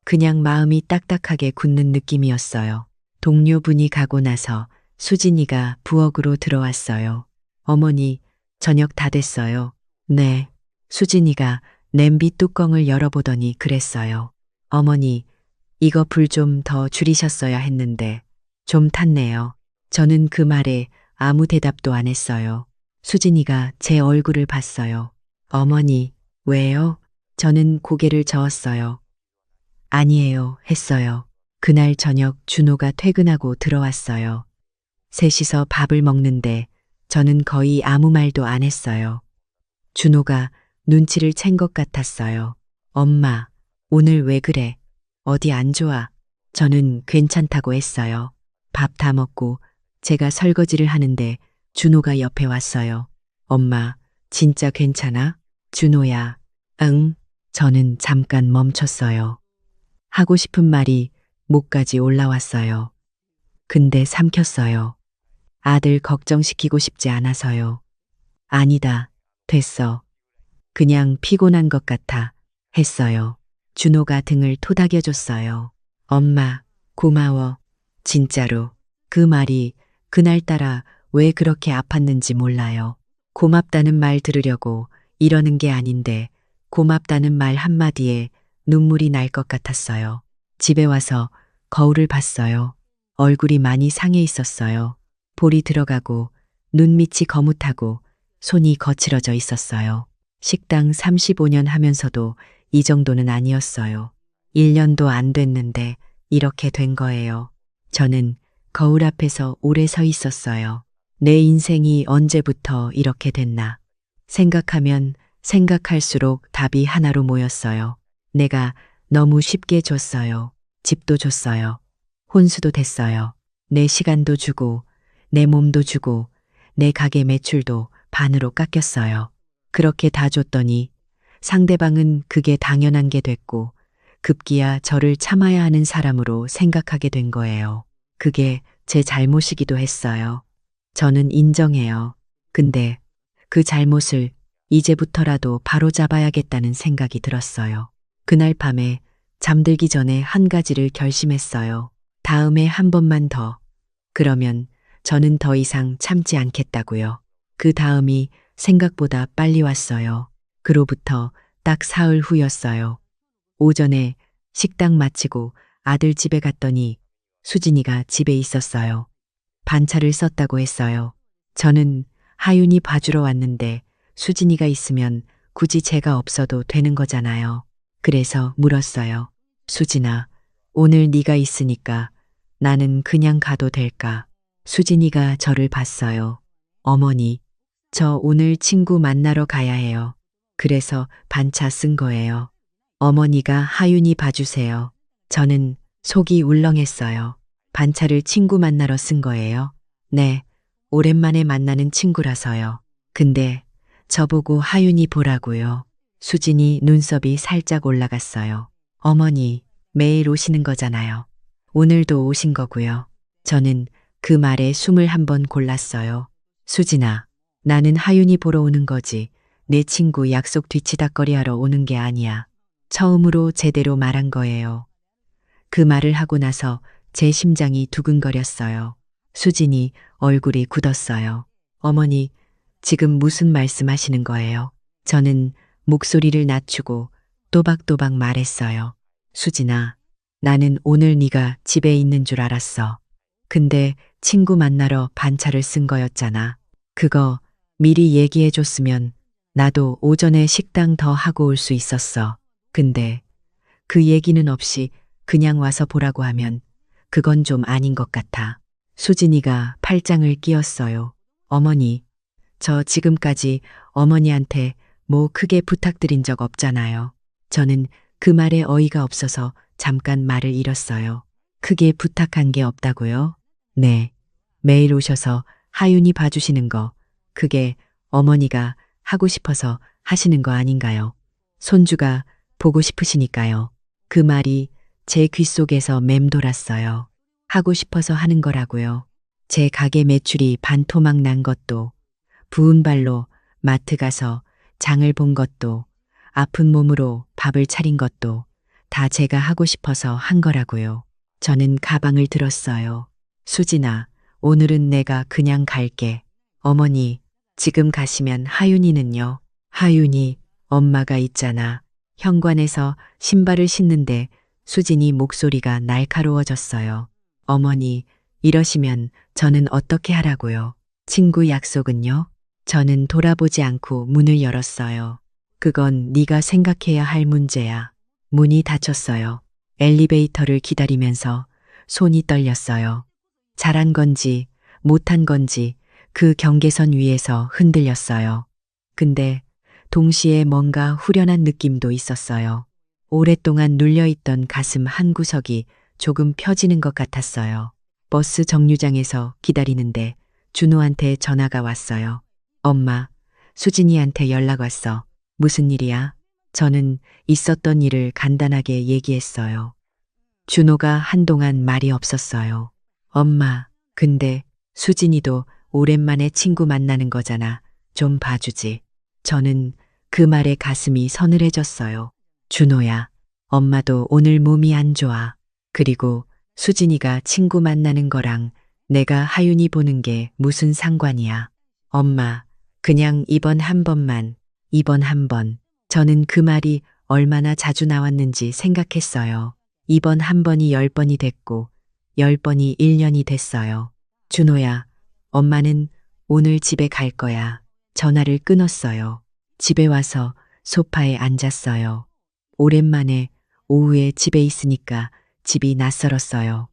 그냥 마음이 딱딱하게 굳는 느낌이었어요. 동료분이 가고 나서 수진이가 부엌으로 들어왔어요. 어머니, 저녁 다 됐어요. 네. 수진이가 냄비 뚜껑을 열어보더니 그랬어요. 어머니, 이거 불 좀 더 줄이셨어야 했는데 좀 탔네요. 저는 그 말에 아무 대답도 안 했어요. 수진이가 제 얼굴을 봤어요. 어머니, 왜요? 저는 고개를 저었어요. 아니에요, 했어요. 그날 저녁 준호가 퇴근하고 들어왔어요. 셋이서 밥을 먹는데 저는 거의 아무 말도 안 했어요. 준호가 눈치를 챈 것 같았어요. 엄마, 오늘 왜 그래? 어디 안 좋아? 저는 괜찮다고 했어요. 밥 다 먹고 제가 설거지를 하는데 준호가 옆에 왔어요. 엄마, 진짜 괜찮아? 준호야. 응. 저는 잠깐 멈췄어요. 하고 싶은 말이 목까지 올라왔어요. 근데 삼켰어요. 아들 걱정시키고 싶지 않아서요. 아니다. 됐어. 그냥 피곤한 것 같아. 했어요. 준호가 등을 토닥여줬어요. 엄마, 고마워. 진짜로. 그 말이 그날따라 왜 그렇게 아팠는지 몰라요. 고맙다는 말 들으려고 이러는 게 아닌데 고맙다는 말 한마디에 눈물이 날 것 같았어요. 집에 와서 거울을 봤어요. 얼굴이 많이 상해 있었어요. 볼이 들어가고 눈밑이 거뭇하고 손이 거칠어져 있었어요. 식당 35년 하면서도 이 정도는 아니었어요. 1년도 안 됐는데 이렇게 된 거예요. 저는 거울 앞에서 오래 서 있었어요. 내 인생이 언제부터 이렇게 됐나. 생각하면 생각할수록 답이 하나로 모였어요. 내가 너무 쉽게 줬어요. 집도 줬어요. 혼수도 됐어요. 내 시간도 주고, 내 몸도 주고, 내 가게 매출도 반으로 깎였어요. 그렇게 다 줬더니 상대방은 그게 당연한 게 됐고, 급기야 저를 참아야 하는 사람으로 생각하게 된 거예요. 그게 제 잘못이기도 했어요. 저는 인정해요. 근데 그 잘못을 이제부터라도 바로잡아야겠다는 생각이 들었어요. 그날 밤에 잠들기 전에 한 가지를 결심했어요. 다음에 한 번만 더. 그러면 저는 더 이상 참지 않겠다고요. 그 다음이 생각보다 빨리 왔어요. 그로부터 딱 사흘 후였어요. 오전에 식당 마치고 아들 집에 갔더니 수진이가 집에 있었어요. 반차를 썼다고 했어요. 저는 하윤이 봐주러 왔는데 수진이가 있으면 굳이 제가 없어도 되는 거잖아요. 그래서 물었어요. 수진아, 오늘 네가 있으니까 나는 그냥 가도 될까? 수진이가 저를 봤어요. 어머니, 저 오늘 친구 만나러 가야 해요. 그래서 반차 쓴 거예요. 어머니가 하윤이 봐주세요. 저는 속이 울렁했어요. 반차를 친구 만나러 쓴 거예요? 네, 오랜만에 만나는 친구라서요. 근데 저보고 하윤이 보라고요. 수진이 눈썹이 살짝 올라갔어요. 어머니, 매일 오시는 거잖아요. 오늘도 오신 거고요. 저는 그 말에 숨을 한번 골랐어요. 수진아, 나는 하윤이 보러 오는 거지. 내 친구 약속 뒤치다꺼리하러 오는 게 아니야. 처음으로 제대로 말한 거예요. 그 말을 하고 나서 제 심장이 두근거렸어요. 수진이 얼굴이 굳었어요. 어머니, 지금 무슨 말씀하시는 거예요? 저는 목소리를 낮추고 또박또박 말했어요. 수진아, 나는 오늘 네가 집에 있는 줄 알았어. 근데 친구 만나러 반차를 쓴 거였잖아. 그거 미리 얘기해 줬으면 나도 오전에 식당 더 하고 올 수 있었어. 근데 그 얘기는 없이 그냥 와서 보라고 하면 그건 좀 아닌 것 같아. 수진이가 팔짱을 끼웠어요. 어머니, 저 지금까지 어머니한테 뭐 크게 부탁드린 적 없잖아요. 저는 그 말에 어이가 없어서 잠깐 말을 잃었어요. 크게 부탁한 게 없다고요? 네. 매일 오셔서 하윤이 봐주시는 거, 그게 어머니가 하고 싶어서 하시는 거 아닌가요? 손주가 보고 싶으시니까요. 그 말이 제 귓속에서 맴돌았어요. 하고 싶어서 하는 거라고요. 제 가게 매출이 반토막 난 것도, 부은 발로 마트 가서 장을 본 것도, 아픈 몸으로 밥을 차린 것도 다 제가 하고 싶어서 한 거라고요. 저는 가방을 들었어요. 수진아, 오늘은 내가 그냥 갈게. 어머니, 지금 가시면 하윤이는요? 하윤이, 엄마가 있잖아. 현관에서 신발을 신는데 수진이 목소리가 날카로워졌어요. 어머니, 이러시면 저는 어떻게 하라고요? 친구 약속은요? 저는 돌아보지 않고 문을 열었어요. 그건 네가 생각해야 할 문제야. 문이 닫혔어요. 엘리베이터를 기다리면서 손이 떨렸어요. 잘한 건지 못한 건지 그 경계선 위에서 흔들렸어요. 근데 동시에 뭔가 후련한 느낌도 있었어요. 오랫동안 눌려있던 가슴 한 구석이 조금 펴지는 것 같았어요. 버스 정류장에서 기다리는데 준호한테 전화가 왔어요. 엄마, 수진이한테 연락 왔어. 무슨 일이야? 저는 있었던 일을 간단하게 얘기했어요. 준호가 한동안 말이 없었어요. 엄마, 근데 수진이도 오랜만에 친구 만나는 거잖아. 좀 봐주지. 저는 그 말에 가슴이 서늘해졌어요. 준호야, 엄마도 오늘 몸이 안 좋아. 그리고 수진이가 친구 만나는 거랑 내가 하윤이 보는 게 무슨 상관이야. 엄마, 그냥 이번 한 번만, 이번 한 번. 저는 그 말이 얼마나 자주 나왔는지 생각했어요. 이번 한 번이 10번이 됐고 10번이 1년이 됐어요. 준호야, 엄마는 오늘 집에 갈 거야. 전화를 끊었어요. 집에 와서 소파에 앉았어요. 오랜만에 오후에 집에 있으니까 집이 낯설었어요.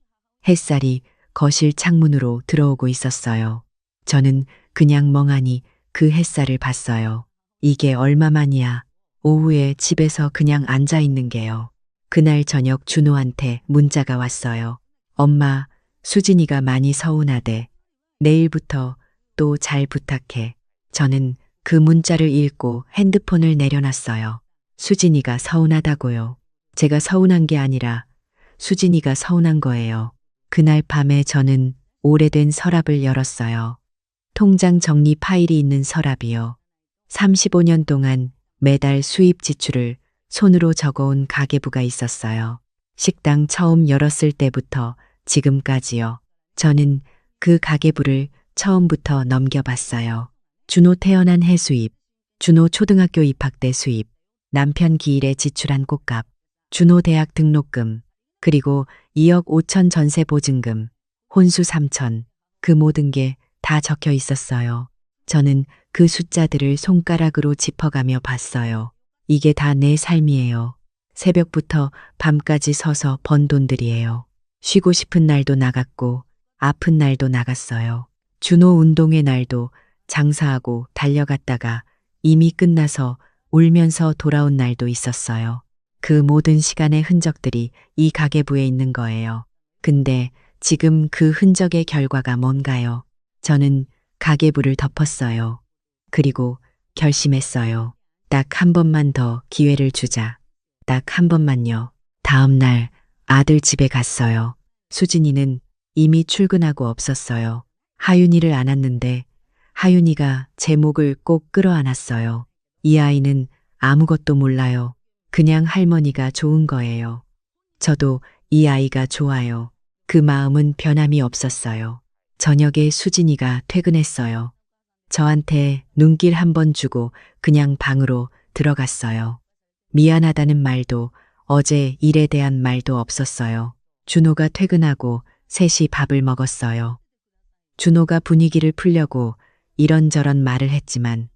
햇살이 거실 창문으로 들어오고 있었어요. 저는 그냥 멍하니 그 햇살을 봤어요. 이게 얼마만이야. 오후에 집에서 그냥 앉아 있는 게요. 그날 저녁 준호한테 문자가 왔어요. 엄마, 수진이가 많이 서운하대. 내일부터 또 잘 부탁해. 저는 그 문자를 읽고 핸드폰을 내려놨어요. 수진이가 서운하다고요. 제가 서운한 게 아니라 수진이가 서운한 거예요. 그날 밤에 저는 오래된 서랍을 열었어요. 통장 정리 파일이 있는 서랍이요. 35년 동안 매달 수입 지출을 손으로 적어온 가계부가 있었어요. 식당 처음 열었을 때부터 지금까지요. 저는 그 가계부를 처음부터 넘겨봤어요. 준호 태어난 해 수입, 준호 초등학교 입학 때 수입, 남편 기일에 지출한 꽃값, 준호 대학 등록금, 그리고 2억 5천 전세 보증금, 혼수 3천, 그 모든 게 다 적혀 있었어요. 저는 그 숫자들을 손가락으로 짚어가며 봤어요. 이게 다 내 삶이에요. 새벽부터 밤까지 서서 번 돈들이에요. 쉬고 싶은 날도 나갔고 아픈 날도 나갔어요. 준호 운동회 날도 장사하고 달려갔다가 이미 끝나서 울면서 돌아온 날도 있었어요. 그 모든 시간의 흔적들이 이 가계부에 있는 거예요. 근데 지금 그 흔적의 결과가 뭔가요? 저는 가계부를 덮었어요. 그리고 결심했어요. 딱 한 번만 더 기회를 주자. 딱 한 번만요. 다음 날 아들 집에 갔어요. 수진이는 이미 출근하고 없었어요. 하윤이를 안았는데 하윤이가 제 목을 꼭 끌어안았어요. 이 아이는 아무것도 몰라요. 그냥 할머니가 좋은 거예요. 저도 이 아이가 좋아요. 그 마음은 변함이 없었어요. 저녁에 수진이가 퇴근했어요. 저한테 눈길 한 번 주고 그냥 방으로 들어갔어요. 미안하다는 말도 어제 일에 대한 말도 없었어요. 준호가 퇴근하고 셋이 밥을 먹었어요. 준호가 분위기를 풀려고 이런저런 말을 했지만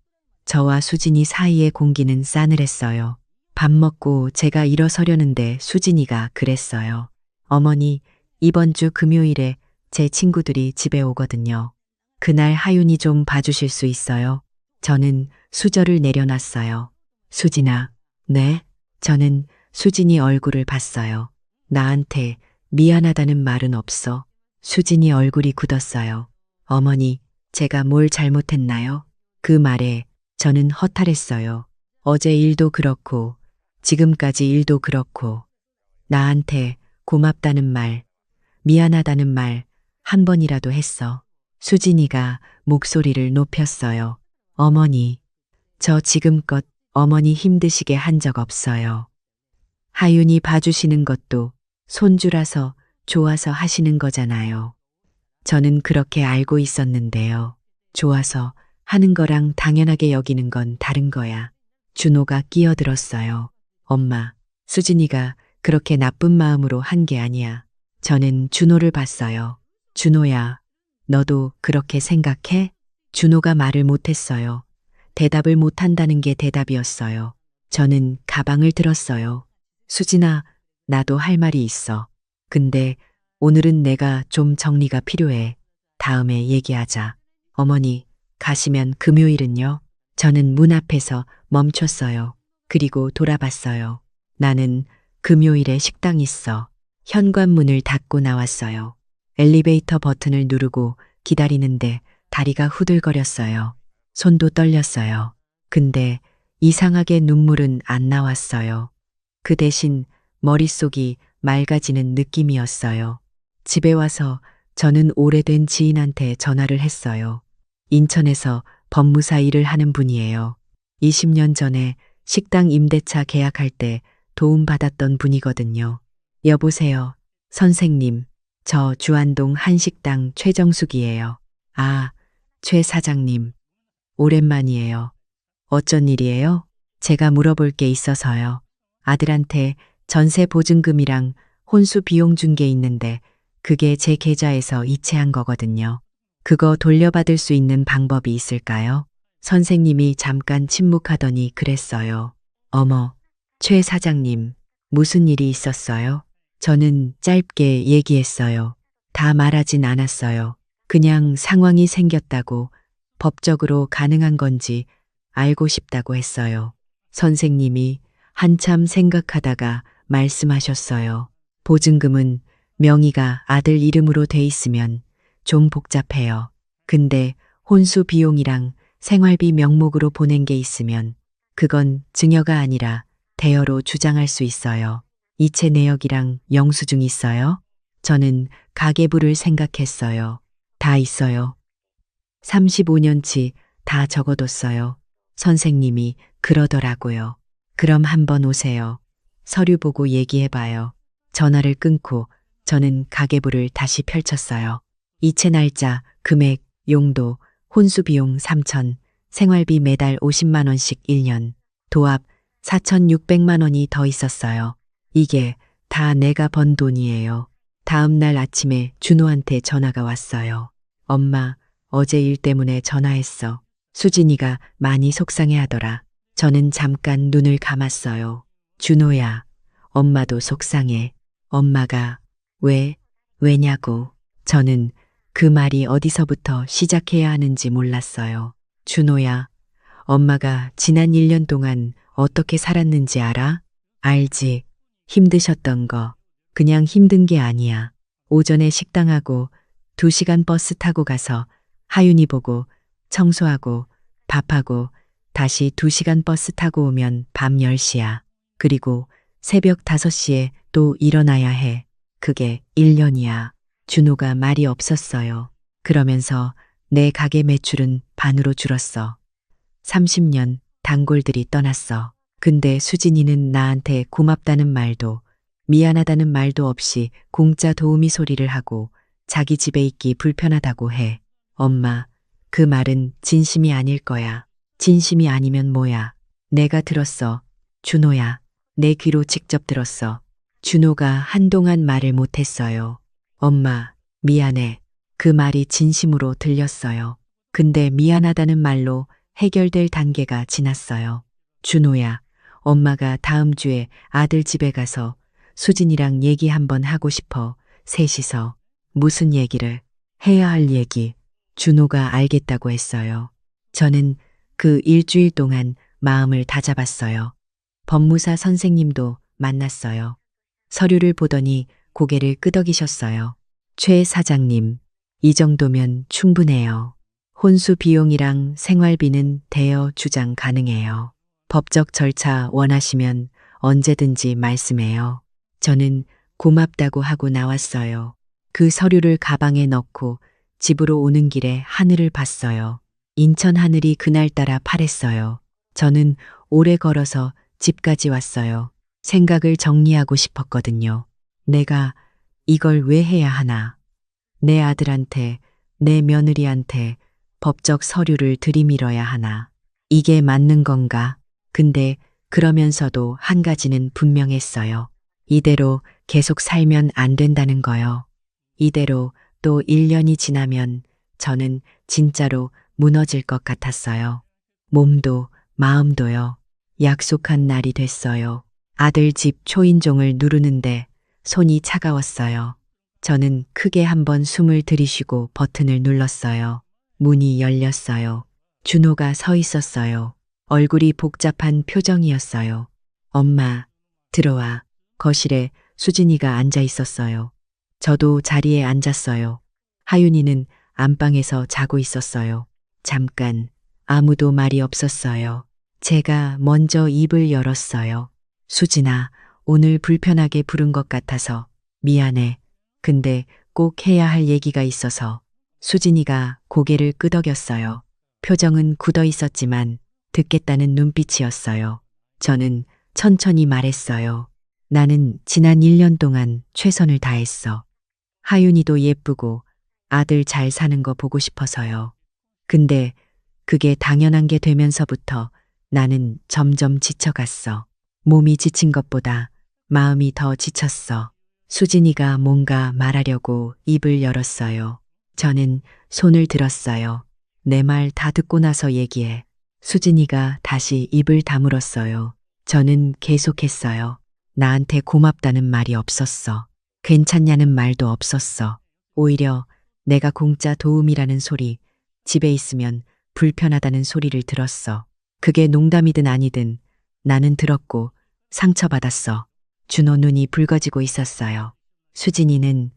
저와 수진이 사이의 공기는 싸늘했어요. 밥 먹고 제가 일어서려는데 수진이가 그랬어요. 어머니, 이번 주 금요일에 제 친구들이 집에 오거든요. 그날 하윤이 좀 봐주실 수 있어요? 저는 수저를 내려놨어요. 수진아, 네? 저는 수진이 얼굴을 봤어요. 나한테 미안하다는 말은 없어. 수진이 얼굴이 굳었어요. 어머니, 제가 뭘 잘못했나요? 그 말에 저는 허탈했어요. 어제 일도 그렇고 지금까지 일도 그렇고 나한테 고맙다는 말, 미안하다는 말 한 번이라도 했어. 수진이가 목소리를 높였어요. 어머니, 저 지금껏 어머니 힘드시게 한 적 없어요. 하윤이 봐주시는 것도 손주라서 좋아서 하시는 거잖아요. 저는 그렇게 알고 있었는데요. 좋아서 하는 거랑 당연하게 여기는 건 다른 거야. 준호가 끼어들었어요. 엄마, 수진이가 그렇게 나쁜 마음으로 한 게 아니야. 저는 준호를 봤어요. 준호야, 너도 그렇게 생각해? 준호가 말을 못했어요. 대답을 못한다는 게 대답이었어요. 저는 가방을 들었어요. 수진아, 나도 할 말이 있어. 근데 오늘은 내가 좀 정리가 필요해. 다음에 얘기하자. 어머니, 가시면 금요일은요? 저는 문 앞에서 멈췄어요. 그리고 돌아봤어요. 나는 금요일에 식당 있어. 현관문을 닫고 나왔어요. 엘리베이터 버튼을 누르고 기다리는데 다리가 후들거렸어요. 손도 떨렸어요. 근데 이상하게 눈물은 안 나왔어요. 그 대신 머릿속이 맑아지는 느낌이었어요. 집에 와서 저는 오래된 지인한테 전화를 했어요. 인천에서 법무사 일을 하는 분이에요. 20년 전에 식당 임대차 계약할 때 도움받았던 분이거든요. 여보세요. 선생님, 저 주안동 한식당 최정숙이에요. 아, 최 사장님. 오랜만이에요. 어쩐 일이에요? 제가 물어볼 게 있어서요. 아들한테 전세 보증금이랑 혼수 비용 준 게 있는데 그게 제 계좌에서 이체한 거거든요. 그거 돌려받을 수 있는 방법이 있을까요? 선생님이 잠깐 침묵하더니 그랬어요. 어머, 최 사장님, 무슨 일이 있었어요? 저는 짧게 얘기했어요. 다 말하진 않았어요. 그냥 상황이 생겼다고 법적으로 가능한 건지 알고 싶다고 했어요. 선생님이 한참 생각하다가 말씀하셨어요. 보증금은 명의가 아들 이름으로 돼 있으면 좀 복잡해요. 근데 혼수 비용이랑 생활비 명목으로 보낸 게 있으면 그건 증여가 아니라 대여로 주장할 수 있어요. 이체 내역이랑 영수증 있어요? 저는 가계부를 생각했어요. 다 있어요. 35년치 다 적어뒀어요. 선생님이 그러더라고요. 그럼 한번 오세요. 서류 보고 얘기해봐요. 전화를 끊고 저는 가계부를 다시 펼쳤어요. 이체 날짜, 금액, 용도, 혼수비용 3천, 생활비 매달 50만 원씩 1년, 도합 4,600만 원이 더 있었어요. 이게 다 내가 번 돈이에요. 다음 날 아침에 준호한테 전화가 왔어요. 엄마, 어제 일 때문에 전화했어. 수진이가 많이 속상해하더라. 저는 잠깐 눈을 감았어요. 준호야, 엄마도 속상해. 엄마가 왜냐고. 저는 그 말이 어디서부터 시작해야 하는지 몰랐어요. 준호야, 엄마가 지난 1년 동안 어떻게 살았는지 알아? 알지. 힘드셨던 거. 그냥 힘든 게 아니야. 오전에 식당하고 2시간 버스 타고 가서 하윤이 보고 청소하고 밥하고 다시 2시간 버스 타고 오면 밤 10시야. 그리고 새벽 5시에 또 일어나야 해. 그게 1년이야. 준호가 말이 없었어요. 그러면서 내 가게 매출은 반으로 줄었어. 30년 단골들이 떠났어. 근데 수진이는 나한테 고맙다는 말도 미안하다는 말도 없이 공짜 도우미 소리를 하고 자기 집에 있기 불편하다고 해. 엄마, 그 말은 진심이 아닐 거야. 진심이 아니면 뭐야? 내가 들었어. 준호야, 내 귀로 직접 들었어. 준호가 한동안 말을 못했어요. 엄마, 미안해. 그 말이 진심으로 들렸어요. 근데 미안하다는 말로 해결될 단계가 지났어요. 준호야, 엄마가 다음 주에 아들 집에 가서 수진이랑 얘기 한번 하고 싶어. 셋이서. 무슨 얘기를? 해야 할 얘기. 준호가 알겠다고 했어요. 저는 그 일주일 동안 마음을 다잡았어요. 법무사 선생님도 만났어요. 서류를 보더니 고개를 끄덕이셨어요. 최 사장님, 이 정도면 충분해요. 혼수 비용이랑 생활비는 대여 주장 가능해요. 법적 절차 원하시면 언제든지 말씀해요. 저는 고맙다고 하고 나왔어요. 그 서류를 가방에 넣고 집으로 오는 길에 하늘을 봤어요. 인천 하늘이 그날따라 파랬어요. 저는 오래 걸어서 집까지 왔어요. 생각을 정리하고 싶었거든요. 내가 이걸 왜 해야 하나? 내 아들한테, 내 며느리한테 법적 서류를 들이밀어야 하나? 이게 맞는 건가? 근데 그러면서도 한 가지는 분명했어요. 이대로 계속 살면 안 된다는 거요. 이대로 또 1년이 지나면 저는 진짜로 무너질 것 같았어요. 몸도 마음도요. 약속한 날이 됐어요. 아들 집 초인종을 누르는데 손이 차가웠어요. 저는 크게 한번 숨을 들이쉬고 버튼을 눌렀어요. 문이 열렸어요. 준호가 서 있었어요. 얼굴이 복잡한 표정이었어요. 엄마, 들어와. 거실에 수진이가 앉아 있었어요. 저도 자리에 앉았어요. 하윤이는 안방에서 자고 있었어요. 잠깐 아무도 말이 없었어요. 제가 먼저 입을 열었어요. 수진아, 오늘 불편하게 부른 것 같아서 미안해. 근데 꼭 해야 할 얘기가 있어서. 수진이가 고개를 끄덕였어요. 표정은 굳어 있었지만 듣겠다는 눈빛이었어요. 저는 천천히 말했어요. 나는 지난 1년 동안 최선을 다했어. 하윤이도 예쁘고 아들 잘 사는 거 보고 싶어서요. 근데 그게 당연한 게 되면서부터 나는 점점 지쳐갔어. 몸이 지친 것보다 마음이 더 지쳤어. 수진이가 뭔가 말하려고 입을 열었어요. 저는 손을 들었어요. 내 말 다 듣고 나서 얘기해. 수진이가 다시 입을 다물었어요. 저는 계속했어요. 나한테 고맙다는 말이 없었어. 괜찮냐는 말도 없었어. 오히려 내가 공짜 도움이라는 소리, 집에 있으면 불편하다는 소리를 들었어. 그게 농담이든 아니든 나는 들었고 상처받았어. 준호 눈이 붉어지고 있었어요. 수진이는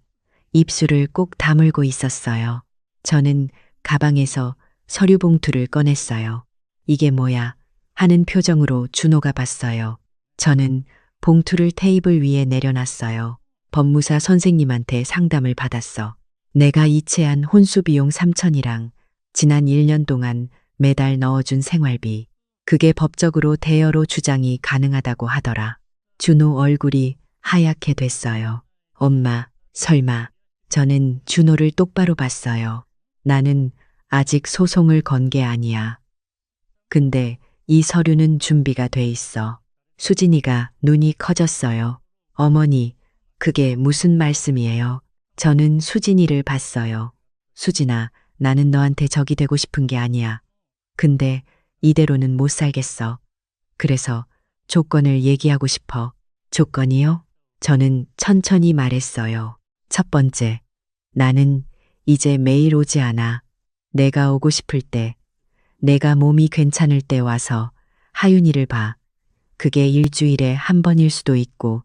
입술을 꼭 다물고 있었어요. 저는 가방에서 서류 봉투를 꺼냈어요. 이게 뭐야? 하는 표정으로 준호가 봤어요. 저는 봉투를 테이블 위에 내려놨어요. 법무사 선생님한테 상담을 받았어. 내가 이체한 혼수 비용 3천이랑 지난 1년 동안 매달 넣어준 생활비. 그게 법적으로 대여로 주장이 가능하다고 하더라. 준호 얼굴이 하얗게 됐어요. 엄마, 설마. 저는 준호를 똑바로 봤어요. 나는 아직 소송을 건 게 아니야. 근데 이 서류는 준비가 돼 있어. 수진이가 눈이 커졌어요. 어머니, 그게 무슨 말씀이에요? 저는 수진이를 봤어요. 수진아, 나는 너한테 적이 되고 싶은 게 아니야. 근데 이대로는 못 살겠어. 그래서 조건을 얘기하고 싶어. 조건이요? 저는 천천히 말했어요. 첫 번째, 나는 이제 매일 오지 않아. 내가 오고 싶을 때, 내가 몸이 괜찮을 때 와서 하윤이를 봐. 그게 일주일에 한 번일 수도 있고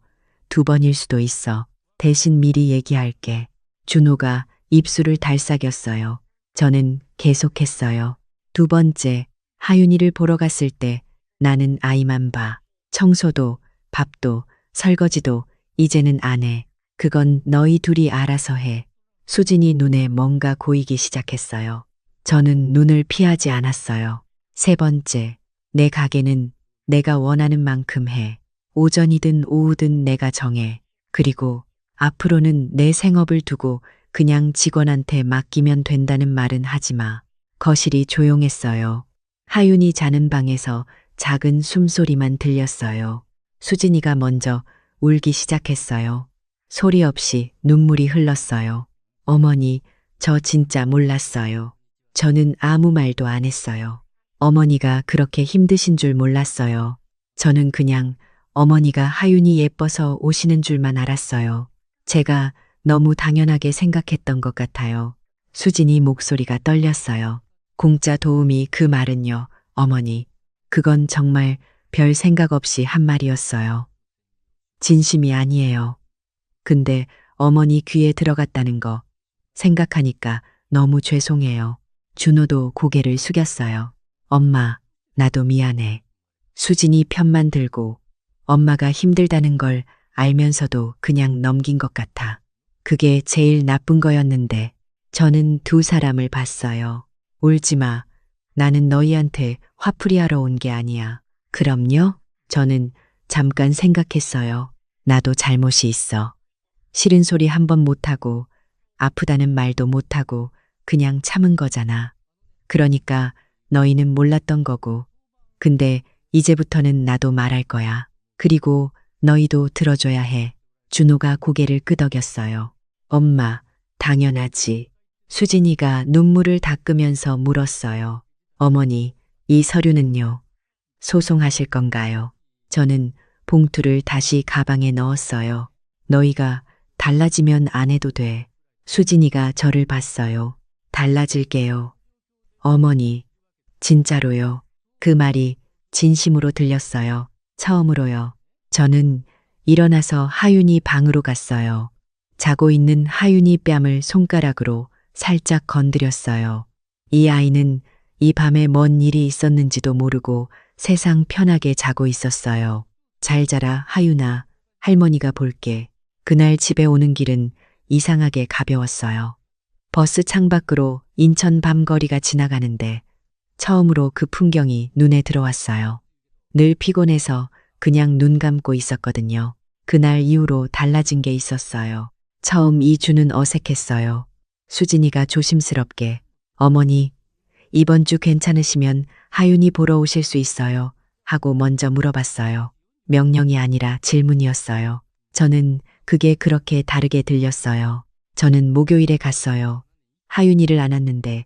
두 번일 수도 있어. 대신 미리 얘기할게. 준호가 입술을 달싹였어요. 저는 계속했어요. 두 번째, 하윤이를 보러 갔을 때 나는 아이만 봐. 청소도, 밥도, 설거지도 이제는 안 해. 그건 너희 둘이 알아서 해. 수진이 눈에 뭔가 고이기 시작했어요. 저는 눈을 피하지 않았어요. 세 번째, 내 가게는 내가 원하는 만큼 해. 오전이든 오후든 내가 정해. 그리고 앞으로는 내 생업을 두고 그냥 직원한테 맡기면 된다는 말은 하지 마. 거실이 조용했어요. 하윤이 자는 방에서 작은 숨소리만 들렸어요. 수진이가 먼저 울기 시작했어요. 소리 없이 눈물이 흘렀어요. 어머니, 저 진짜 몰랐어요. 저는 아무 말도 안 했어요. 어머니가 그렇게 힘드신 줄 몰랐어요. 저는 그냥 어머니가 하윤이 예뻐서 오시는 줄만 알았어요. 제가 너무 당연하게 생각했던 것 같아요. 수진이 목소리가 떨렸어요. 공짜 도우미 그 말은요, 어머니. 그건 정말 별 생각 없이 한 말이었어요. 진심이 아니에요. 근데 어머니 귀에 들어갔다는 거 생각하니까 너무 죄송해요. 준호도 고개를 숙였어요. 엄마, 나도 미안해. 수진이 편만 들고 엄마가 힘들다는 걸 알면서도 그냥 넘긴 것 같아. 그게 제일 나쁜 거였는데 저는 두 사람을 봤어요. 울지 마. 나는 너희한테 화풀이하러 온 게 아니야. 그럼요? 저는 잠깐 생각했어요. 나도 잘못이 있어. 싫은 소리 한 번 못하고 아프다는 말도 못하고 그냥 참은 거잖아. 그러니까 너희는 몰랐던 거고. 근데 이제부터는 나도 말할 거야. 그리고 너희도 들어줘야 해. 준호가 고개를 끄덕였어요. 엄마, 당연하지. 수진이가 눈물을 닦으면서 물었어요. 어머니, 이 서류는요? 소송하실 건가요? 저는 봉투를 다시 가방에 넣었어요. 너희가 달라지면 안 해도 돼. 수진이가 저를 봤어요. 달라질게요. 어머니, 진짜로요. 그 말이 진심으로 들렸어요. 처음으로요. 저는 일어나서 하윤이 방으로 갔어요. 자고 있는 하윤이 뺨을 손가락으로 살짝 건드렸어요. 이 아이는 이 밤에 뭔 일이 있었는지도 모르고 세상 편하게 자고 있었어요. 잘 자라, 하윤아. 할머니가 볼게. 그날 집에 오는 길은 이상하게 가벼웠어요. 버스 창밖으로 인천 밤거리가 지나가는데 처음으로 그 풍경이 눈에 들어왔어요. 늘 피곤해서 그냥 눈 감고 있었거든요. 그날 이후로 달라진 게 있었어요. 처음 2주는 어색했어요. 수진이가 조심스럽게 어머니, 이번 주 괜찮으시면 하윤이 보러 오실 수 있어요. 하고 먼저 물어봤어요. 명령이 아니라 질문이었어요. 저는 그게 그렇게 다르게 들렸어요. 저는 목요일에 갔어요. 하윤이를 안았는데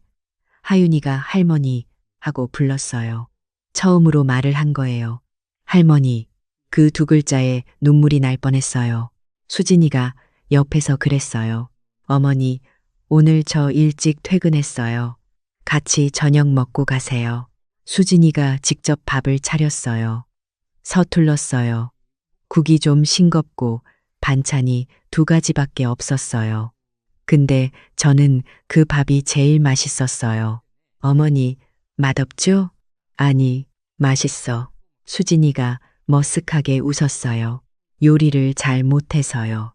하윤이가 할머니 하고 불렀어요. 처음으로 말을 한 거예요. 할머니, 그 두 글자에 눈물이 날 뻔했어요. 수진이가 옆에서 그랬어요. 어머니, 오늘 저 일찍 퇴근했어요. 같이 저녁 먹고 가세요. 수진이가 직접 밥을 차렸어요. 서툴렀어요. 국이 좀 싱겁고 반찬이 두 가지밖에 없었어요. 근데 저는 그 밥이 제일 맛있었어요. 어머니, 맛없죠? 아니, 맛있어. 수진이가 머쓱하게 웃었어요. 요리를 잘 못해서요.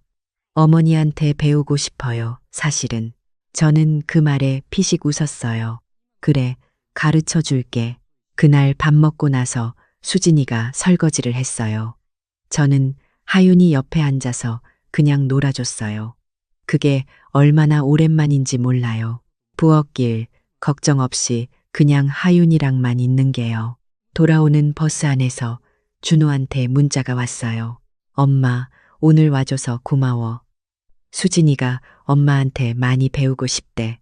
어머니한테 배우고 싶어요, 사실은. 저는 그 말에 피식 웃었어요. 그래, 가르쳐 줄게. 그날 밥 먹고 나서 수진이가 설거지를 했어요. 저는 하윤이 옆에 앉아서 그냥 놀아줬어요. 그게 얼마나 오랜만인지 몰라요. 부엌일, 걱정 없이 그냥 하윤이랑만 있는 게요. 돌아오는 버스 안에서 준호한테 문자가 왔어요. 엄마, 오늘 와줘서 고마워. 수진이가 엄마한테 많이 배우고 싶대.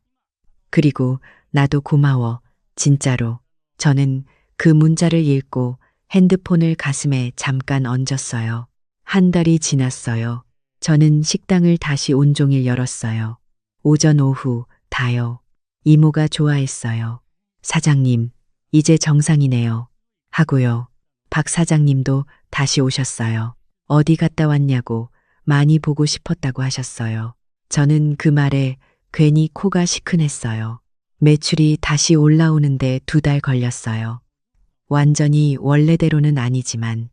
그리고 나도 고마워. 진짜로. 저는 그 문자를 읽고 핸드폰을 가슴에 잠깐 얹었어요. 한 달이 지났어요. 저는 식당을 다시 온종일 열었어요. 오전 오후 다요. 이모가 좋아했어요. 사장님, 이제 정상이네요. 하고요. 박 사장님도 다시 오셨어요. 어디 갔다 왔냐고 많이 보고 싶었다고 하셨어요. 저는 그 말에 괜히 코가 시큰했어요. 매출이 다시 올라오는데 2달 걸렸어요. 완전히 원래대로는 아니지만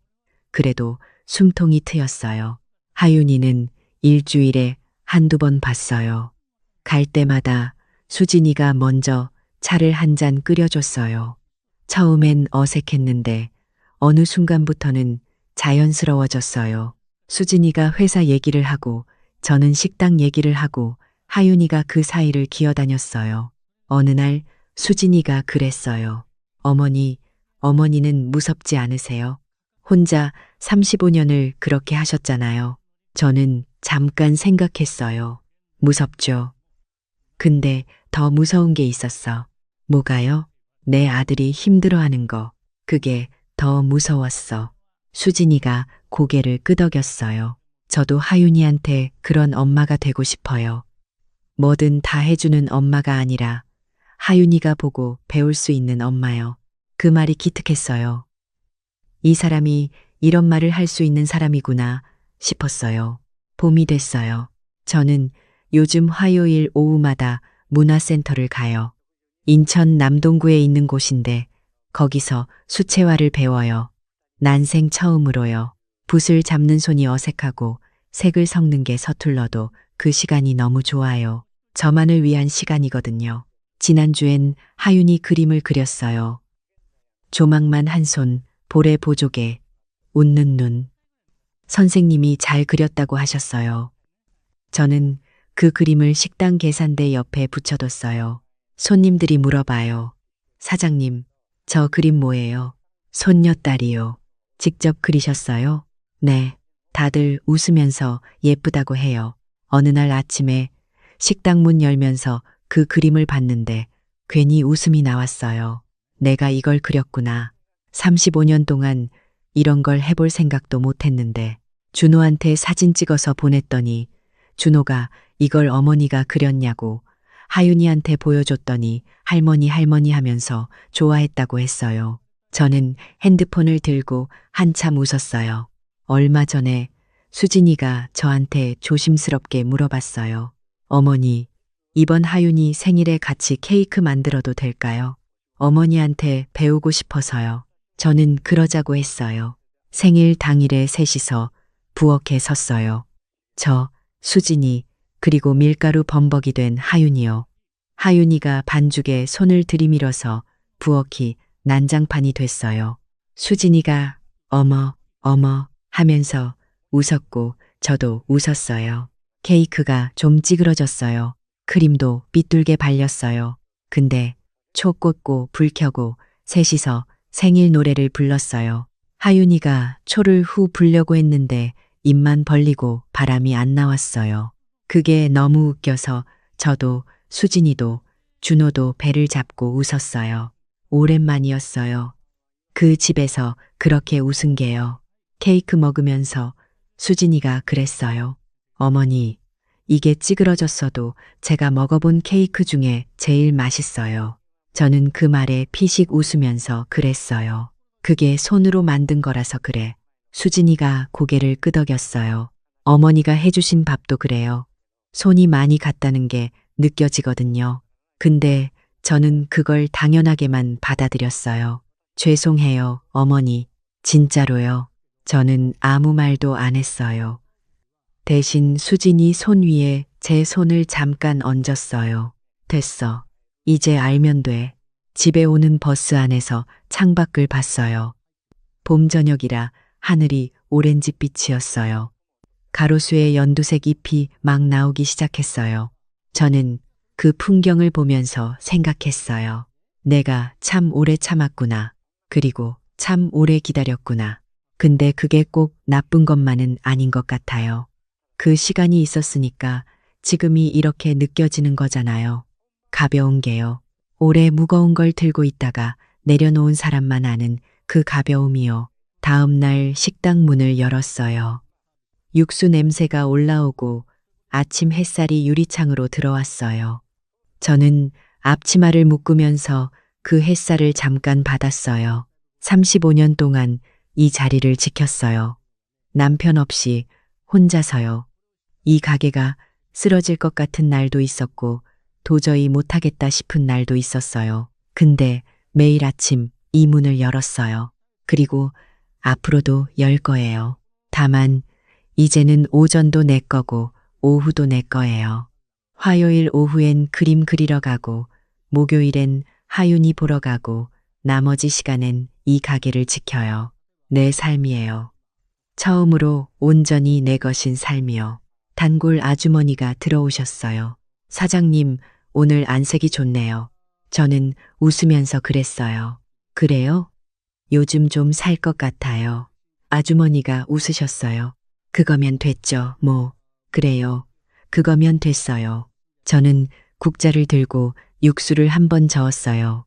그래도 숨통이 트였어요. 하윤이는 일주일에 한두 번 봤어요. 갈 때마다 수진이가 먼저 차를 한 잔 끓여줬어요. 처음엔 어색했는데 어느 순간부터는 자연스러워졌어요. 수진이가 회사 얘기를 하고 저는 식당 얘기를 하고 하윤이가 그 사이를 기어다녔어요. 어느 날 수진이가 그랬어요. 어머니는 무섭지 않으세요? 혼자 35년을 그렇게 하셨잖아요. 저는 잠깐 생각했어요. 무섭죠. 근데 더 무서운 게 있었어. 뭐가요? 내 아들이 힘들어하는 거. 그게 더 무서웠어. 수진이가 고개를 끄덕였어요. 저도 하윤이한테 그런 엄마가 되고 싶어요. 뭐든 다 해주는 엄마가 아니라 하윤이가 보고 배울 수 있는 엄마요. 그 말이 기특했어요. 이 사람이 이런 말을 할 수 있는 사람이구나 싶었어요. 봄이 됐어요. 저는 요즘 화요일 오후마다 문화센터를 가요. 인천 남동구에 있는 곳인데 거기서 수채화를 배워요. 난생 처음으로요. 붓을 잡는 손이 어색하고 색을 섞는 게 서툴러도 그 시간이 너무 좋아요. 저만을 위한 시간이거든요. 지난주엔 하윤이 그림을 그렸어요. 조망만 한 손, 볼에 보조개, 웃는 눈. 선생님이 잘 그렸다고 하셨어요. 저는 그 그림을 식당 계산대 옆에 붙여뒀어요. 손님들이 물어봐요. 사장님, 저 그림 뭐예요? 손녀딸이요. 직접 그리셨어요? 네. 다들 웃으면서 예쁘다고 해요. 어느 날 아침에 식당 문 열면서 그 그림을 봤는데 괜히 웃음이 나왔어요. 내가 이걸 그렸구나. 35년 동안 이런 걸 해볼 생각도 못 했는데 준호한테 사진 찍어서 보냈더니 준호가 이걸 어머니가 그렸냐고 하윤이한테 보여줬더니 할머니 하면서 좋아했다고 했어요. 저는 핸드폰을 들고 한참 웃었어요. 얼마 전에 수진이가 저한테 조심스럽게 물어봤어요. 어머니, 이번 하윤이 생일에 같이 케이크 만들어도 될까요? 어머니한테 배우고 싶어서요. 저는 그러자고 했어요. 생일 당일에 셋이서 부엌에 섰어요. 저, 수진이, 그리고 밀가루 범벅이 된 하윤이요. 하윤이가 반죽에 손을 들이밀어서 부엌이 난장판이 됐어요. 수진이가 어머 하면서 웃었고 저도 웃었어요. 케이크가 좀 찌그러졌어요. 크림도 삐뚤게 발렸어요. 근데 초 꽂고 불 켜고 셋이서 생일 노래를 불렀어요. 하윤이가 초를 후 불려고 했는데 입만 벌리고 바람이 안 나왔어요. 그게 너무 웃겨서 저도 수진이도 준호도 배를 잡고 웃었어요. 오랜만이었어요. 그 집에서 그렇게 웃은 게요. 케이크 먹으면서 수진이가 그랬어요. 어머니, 이게 찌그러졌어도 제가 먹어본 케이크 중에 제일 맛있어요. 저는 그 말에 피식 웃으면서 그랬어요. 그게 손으로 만든 거라서 그래. 수진이가 고개를 끄덕였어요. 어머니가 해주신 밥도 그래요. 손이 많이 갔다는 게 느껴지거든요. 근데 저는 그걸 당연하게만 받아들였어요. 죄송해요, 어머니. 진짜로요. 저는 아무 말도 안 했어요. 대신 수진이 손 위에 제 손을 잠깐 얹었어요. 됐어. 이제 알면 돼. 집에 오는 버스 안에서 창밖을 봤어요. 봄 저녁이라 하늘이 오렌지빛이었어요. 가로수에 연두색 잎이 막 나오기 시작했어요. 저는 그 풍경을 보면서 생각했어요. 내가 참 오래 참았구나. 그리고 참 오래 기다렸구나. 근데 그게 꼭 나쁜 것만은 아닌 것 같아요. 그 시간이 있었으니까 지금이 이렇게 느껴지는 거잖아요. 가벼운 게요. 오래 무거운 걸 들고 있다가 내려놓은 사람만 아는 그 가벼움이요. 다음 날 식당 문을 열었어요. 육수 냄새가 올라오고 아침 햇살이 유리창으로 들어왔어요. 저는 앞치마를 묶으면서 그 햇살을 잠깐 받았어요. 35년 동안 이 자리를 지켰어요. 남편 없이 혼자서요. 이 가게가 쓰러질 것 같은 날도 있었고 도저히 못하겠다 싶은 날도 있었어요. 근데 매일 아침 이 문을 열었어요. 그리고 앞으로도 열 거예요. 다만 이제는 오전도 내 거고 오후도 내 거예요. 화요일 오후엔 그림 그리러 가고 목요일엔 하윤이 보러 가고 나머지 시간엔 이 가게를 지켜요. 내 삶이에요. 처음으로 온전히 내 것인 삶이요. 단골 아주머니가 들어오셨어요. 사장님, 오늘 안색이 좋네요. 저는 웃으면서 그랬어요. 그래요? 요즘 좀 살 것 같아요. 아주머니가 웃으셨어요. 그거면 됐죠, 뭐. 그래요. 그거면 됐어요. 저는 국자를 들고 육수를 한 번 저었어요.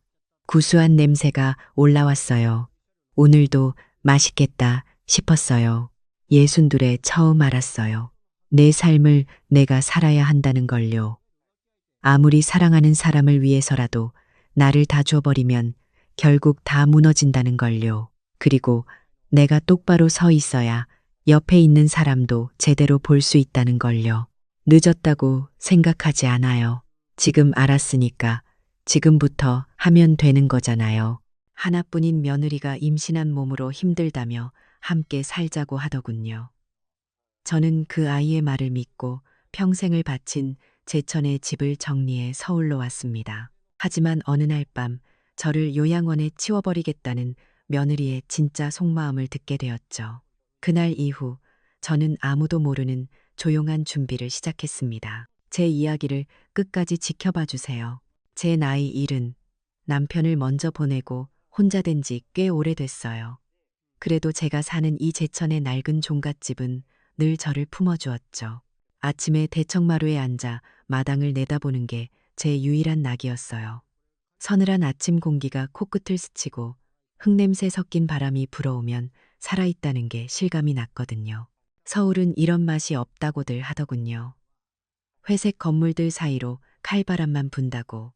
구수한 냄새가 올라왔어요. 오늘도 맛있겠다 싶었어요. 예순둘에 처음 알았어요. 내 삶을 내가 살아야 한다는 걸요. 아무리 사랑하는 사람을 위해서라도 나를 다 줘버리면 결국 다 무너진다는 걸요. 그리고 내가 똑바로 서 있어야 옆에 있는 사람도 제대로 볼 수 있다는 걸요. 늦었다고 생각하지 않아요. 지금 알았으니까 지금부터 하면 되는 거잖아요. 하나뿐인 며느리가 임신한 몸으로 힘들다며 함께 살자고 하더군요. 저는 그 아이의 말을 믿고 평생을 바친 제천의 집을 정리해 서울로 왔습니다. 하지만 어느 날 밤 저를 요양원에 치워버리겠다는 며느리의 진짜 속마음을 듣게 되었죠. 그날 이후 저는 아무도 모르는 조용한 준비를 시작했습니다. 제 이야기를 끝까지 지켜봐 주세요. 제 나이 70, 남편을 먼저 보내고 혼자 된 지 꽤 오래됐어요. 그래도 제가 사는 이 제천의 낡은 종갓집은 늘 저를 품어주었죠. 아침에 대청마루에 앉아 마당을 내다보는 게 제 유일한 낙이었어요. 서늘한 아침 공기가 코끝을 스치고 흙냄새 섞인 바람이 불어오면 살아있다는 게 실감이 났거든요. 서울은 이런 맛이 없다고들 하더군요. 회색 건물들 사이로 칼바람만 분다고.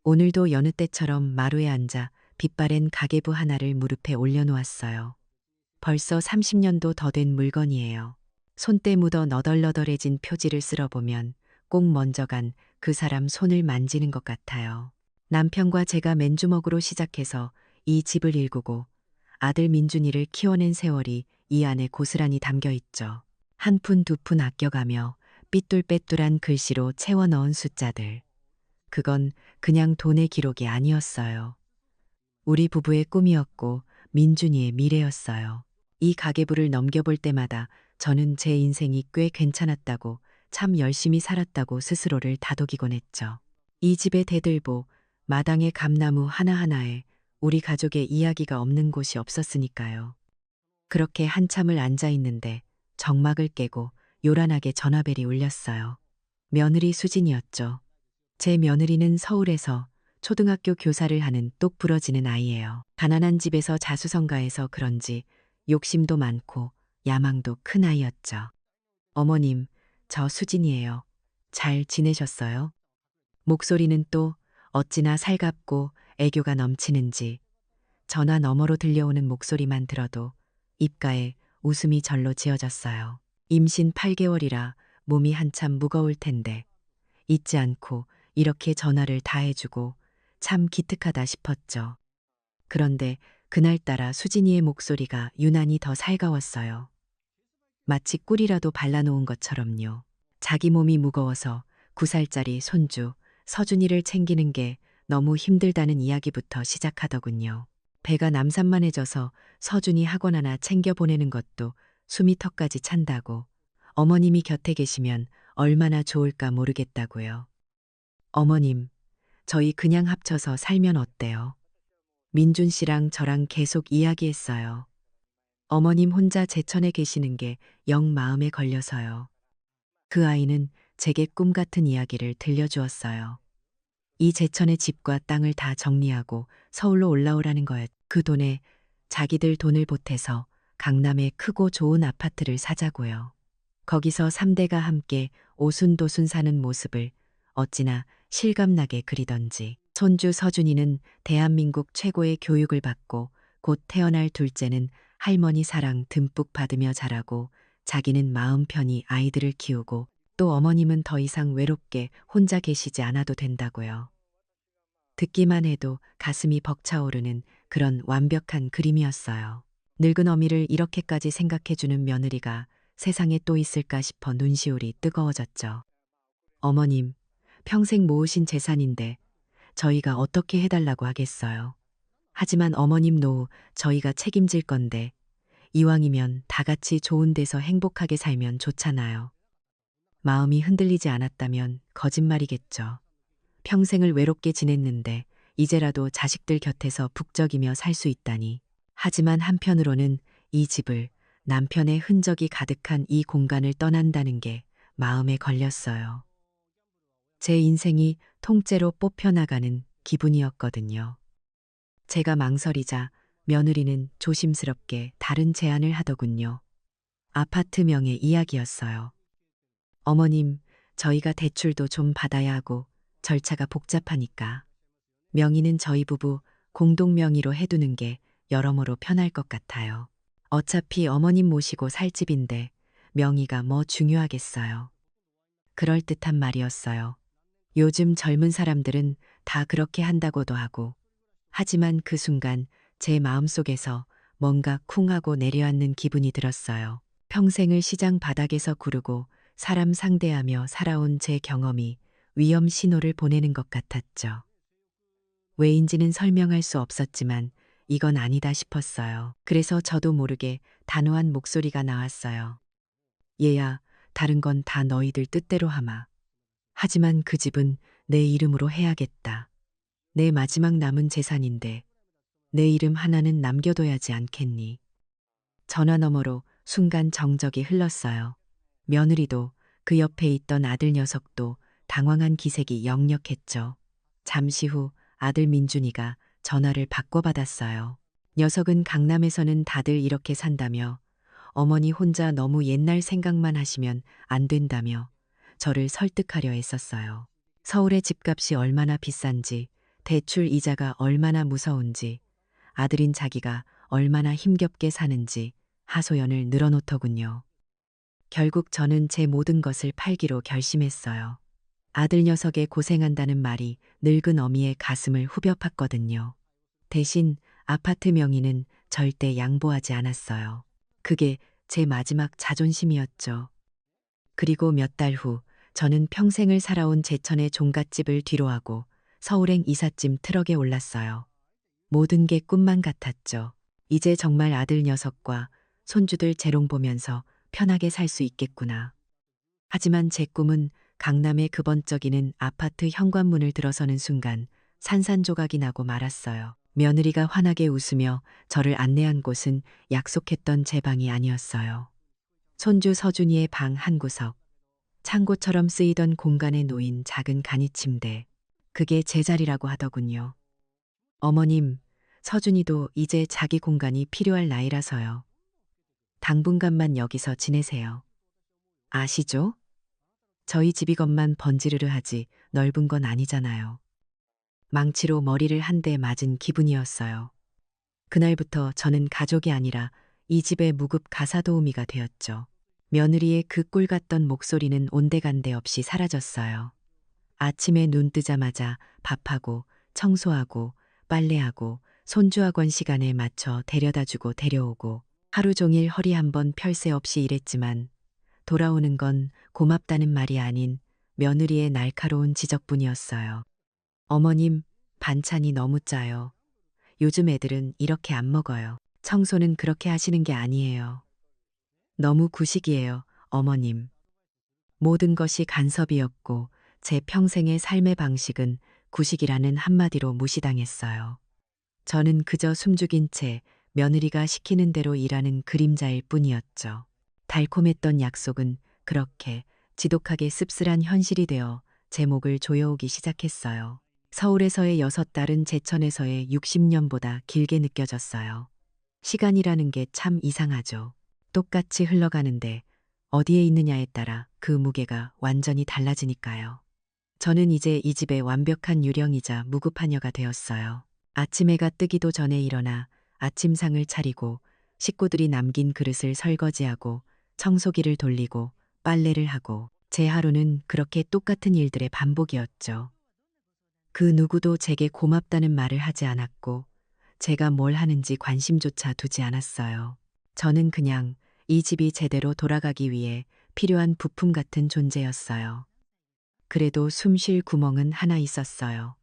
오늘도 여느 때처럼 마루에 앉아 빛바랜 가계부 하나를 무릎에 올려놓았어요. 벌써 30년도 더 된 물건이에요. 손때 묻어 너덜너덜해진 표지를 쓸어보면 꼭 먼저 간 그 사람 손을 만지는 것 같아요. 남편과 제가 맨주먹으로 시작해서 이 집을 일구고 아들 민준이를 키워낸 세월이 이 안에 고스란히 담겨 있죠. 한 푼 두 푼 아껴가며 삐뚤빼뚤한 글씨로 채워 넣은 숫자들. 그건 그냥 돈의 기록이 아니었어요. 우리 부부의 꿈이었고 민준이의 미래였어요. 이 가계부를 넘겨볼 때마다 저는 제 인생이 꽤 괜찮았다고, 참 열심히 살았다고 스스로를 다독이곤 했죠. 이 집의 대들보, 마당의 감나무 하나하나에 우리 가족의 이야기가 없는 곳이 없었으니까요. 그렇게 한참을 앉아 있는데 정막을 깨고 요란하게 전화벨이 울렸어요. 며느리 수진이었죠. 제 며느리는 서울에서 초등학교 교사를 하는 똑 부러지는 아이예요. 가난한 집에서 자수성가해서 그런지 욕심도 많고 야망도 큰 아이였죠. 어머님, 저 수진이에요. 잘 지내셨어요? 목소리는 또 어찌나 살갑고 애교가 넘치는지 전화 너머로 들려오는 목소리만 들어도 입가에 웃음이 절로 지어졌어요. 임신 8개월이라 몸이 한참 무거울 텐데 잊지 않고 이렇게 전화를 다 해주고 참 기특하다 싶었죠. 그런데 그날따라 수진이의 목소리가 유난히 더 살가웠어요. 마치 꿀이라도 발라놓은 것처럼요. 자기 몸이 무거워서 9살짜리 손주 서준이를 챙기는 게 너무 힘들다는 이야기부터 시작하더군요. 배가 남산만해져서 서준이 학원 하나 챙겨 보내는 것도 숨이 턱까지 찬다고, 어머님이 곁에 계시면 얼마나 좋을까 모르겠다고요. 어머님, 저희 그냥 합쳐서 살면 어때요? 민준 씨랑 저랑 계속 이야기했어요. 어머님 혼자 제천에 계시는 게 영 마음에 걸려서요. 그 아이는 제게 꿈 같은 이야기를 들려주었어요. 이 제천의 집과 땅을 다 정리하고 서울로 올라오라는 거였. 그 돈에 자기들 돈을 보태서 강남에 크고 좋은 아파트를 사자고요. 거기서 3대가 함께 오순도순 사는 모습을 어찌나 실감나게 그리던지. 손주 서준이는 대한민국 최고의 교육을 받고 곧 태어날 둘째는 할머니 사랑 듬뿍 받으며 자라고 자기는 마음 편히 아이들을 키우고 또 어머님은 더 이상 외롭게 혼자 계시지 않아도 된다고요. 듣기만 해도 가슴이 벅차오르는 그런 완벽한 그림이었어요. 늙은 어미를 이렇게까지 생각해주는 며느리가 세상에 또 있을까 싶어 눈시울이 뜨거워졌죠. 어머님, 평생 모으신 재산인데 저희가 어떻게 해달라고 하겠어요. 하지만 어머님 노후 저희가 책임질 건데 이왕이면 다 같이 좋은 데서 행복하게 살면 좋잖아요. 마음이 흔들리지 않았다면 거짓말이겠죠. 평생을 외롭게 지냈는데 이제라도 자식들 곁에서 북적이며 살 수 있다니. 하지만 한편으로는 이 집을 남편의 흔적이 가득한 이 공간을 떠난다는 게 마음에 걸렸어요. 제 인생이 통째로 뽑혀나가는 기분이었거든요. 제가 망설이자 며느리는 조심스럽게 다른 제안을 하더군요. 아파트 명의 이야기였어요. 어머님, 저희가 대출도 좀 받아야 하고 절차가 복잡하니까 명의는 저희 부부 공동 명의로 해두는 게 여러모로 편할 것 같아요. 어차피 어머님 모시고 살 집인데 명의가 뭐 중요하겠어요. 그럴듯한 말이었어요. 요즘 젊은 사람들은 다 그렇게 한다고도 하고, 하지만 그 순간 제 마음속에서 뭔가 쿵하고 내려앉는 기분이 들었어요. 평생을 시장 바닥에서 구르고 사람 상대하며 살아온 제 경험이 위험 신호를 보내는 것 같았죠. 왜인지는 설명할 수 없었지만 이건 아니다 싶었어요. 그래서 저도 모르게 단호한 목소리가 나왔어요. 얘야, 다른 건 다 너희들 뜻대로 하마. 하지만 그 집은 내 이름으로 해야겠다. 내 마지막 남은 재산인데 내 이름 하나는 남겨둬야지 않겠니? 전화 너머로 순간 정적이 흘렀어요. 며느리도 그 옆에 있던 아들 녀석도 당황한 기색이 역력했죠. 잠시 후 아들 민준이가 전화를 바꿔받았어요. 녀석은 강남에서는 다들 이렇게 산다며 어머니 혼자 너무 옛날 생각만 하시면 안 된다며 저를 설득하려 했었어요. 서울의 집값이 얼마나 비싼지, 대출 이자가 얼마나 무서운지, 아들인 자기가 얼마나 힘겹게 사는지 하소연을 늘어놓더군요. 결국 저는 제 모든 것을 팔기로 결심했어요. 아들 녀석의 고생한다는 말이 늙은 어미의 가슴을 후벼 팠거든요. 대신 아파트 명의는 절대 양보하지 않았어요. 그게 제 마지막 자존심이었죠. 그리고 몇 달 후 저는 평생을 살아온 제천의 종갓집을 뒤로하고 서울행 이삿짐 트럭에 올랐어요. 모든 게 꿈만 같았죠. 이제 정말 아들 녀석과 손주들 재롱 보면서 편하게 살 수 있겠구나. 하지만 제 꿈은 강남의 그 번쩍이는 아파트 현관문을 들어서는 순간 산산조각이 나고 말았어요. 며느리가 환하게 웃으며 저를 안내한 곳은 약속했던 제 방이 아니었어요. 손주 서준이의 방 한 구석, 창고처럼 쓰이던 공간에 놓인 작은 간이침대, 그게 제 자리라고 하더군요. 어머님, 서준이도 이제 자기 공간이 필요할 나이라서요. 당분간만 여기서 지내세요. 아시죠? 저희 집이건만 번지르르 하지 넓은 건 아니잖아요. 망치로 머리를 한 대 맞은 기분이었어요. 그날부터 저는 가족이 아니라 이 집의 무급 가사도우미가 되었죠. 며느리의 그 꿀 같던 목소리는 온데간데 없이 사라졌어요. 아침에 눈 뜨자마자 밥하고 청소하고 빨래하고 손주 학원 시간에 맞춰 데려다주고 데려오고 하루 종일 허리 한번 펼 새 없이 일했지만 돌아오는 건 고맙다는 말이 아닌 며느리의 날카로운 지적뿐이었어요. 어머님, 반찬이 너무 짜요. 요즘 애들은 이렇게 안 먹어요. 청소는 그렇게 하시는 게 아니에요. 너무 구식이에요, 어머님. 모든 것이 간섭이었고 제 평생의 삶의 방식은 구식이라는 한마디로 무시당했어요. 저는 그저 숨죽인 채 며느리가 시키는 대로 일하는 그림자일 뿐이었죠. 달콤했던 약속은 그렇게 지독하게 씁쓸한 현실이 되어 제 목을 조여오기 시작했어요. 서울에서의 6달은 제천에서의 60년보다 길게 느껴졌어요. 시간이라는 게 참 이상하죠. 똑같이 흘러가는데 어디에 있느냐에 따라 그 무게가 완전히 달라지니까요. 저는 이제 이 집의 완벽한 유령이자 무구파녀가 되었어요. 아침 해가 뜨기도 전에 일어나 아침상을 차리고 식구들이 남긴 그릇을 설거지하고 청소기를 돌리고 빨래를 하고 제 하루는 그렇게 똑같은 일들의 반복이었죠. 그 누구도 제게 고맙다는 말을 하지 않았고 제가 뭘 하는지 관심조차 두지 않았어요. 저는 그냥 이 집이 제대로 돌아가기 위해 필요한 부품 같은 존재였어요. 그래도 숨쉴 구멍은 하나 있었어요.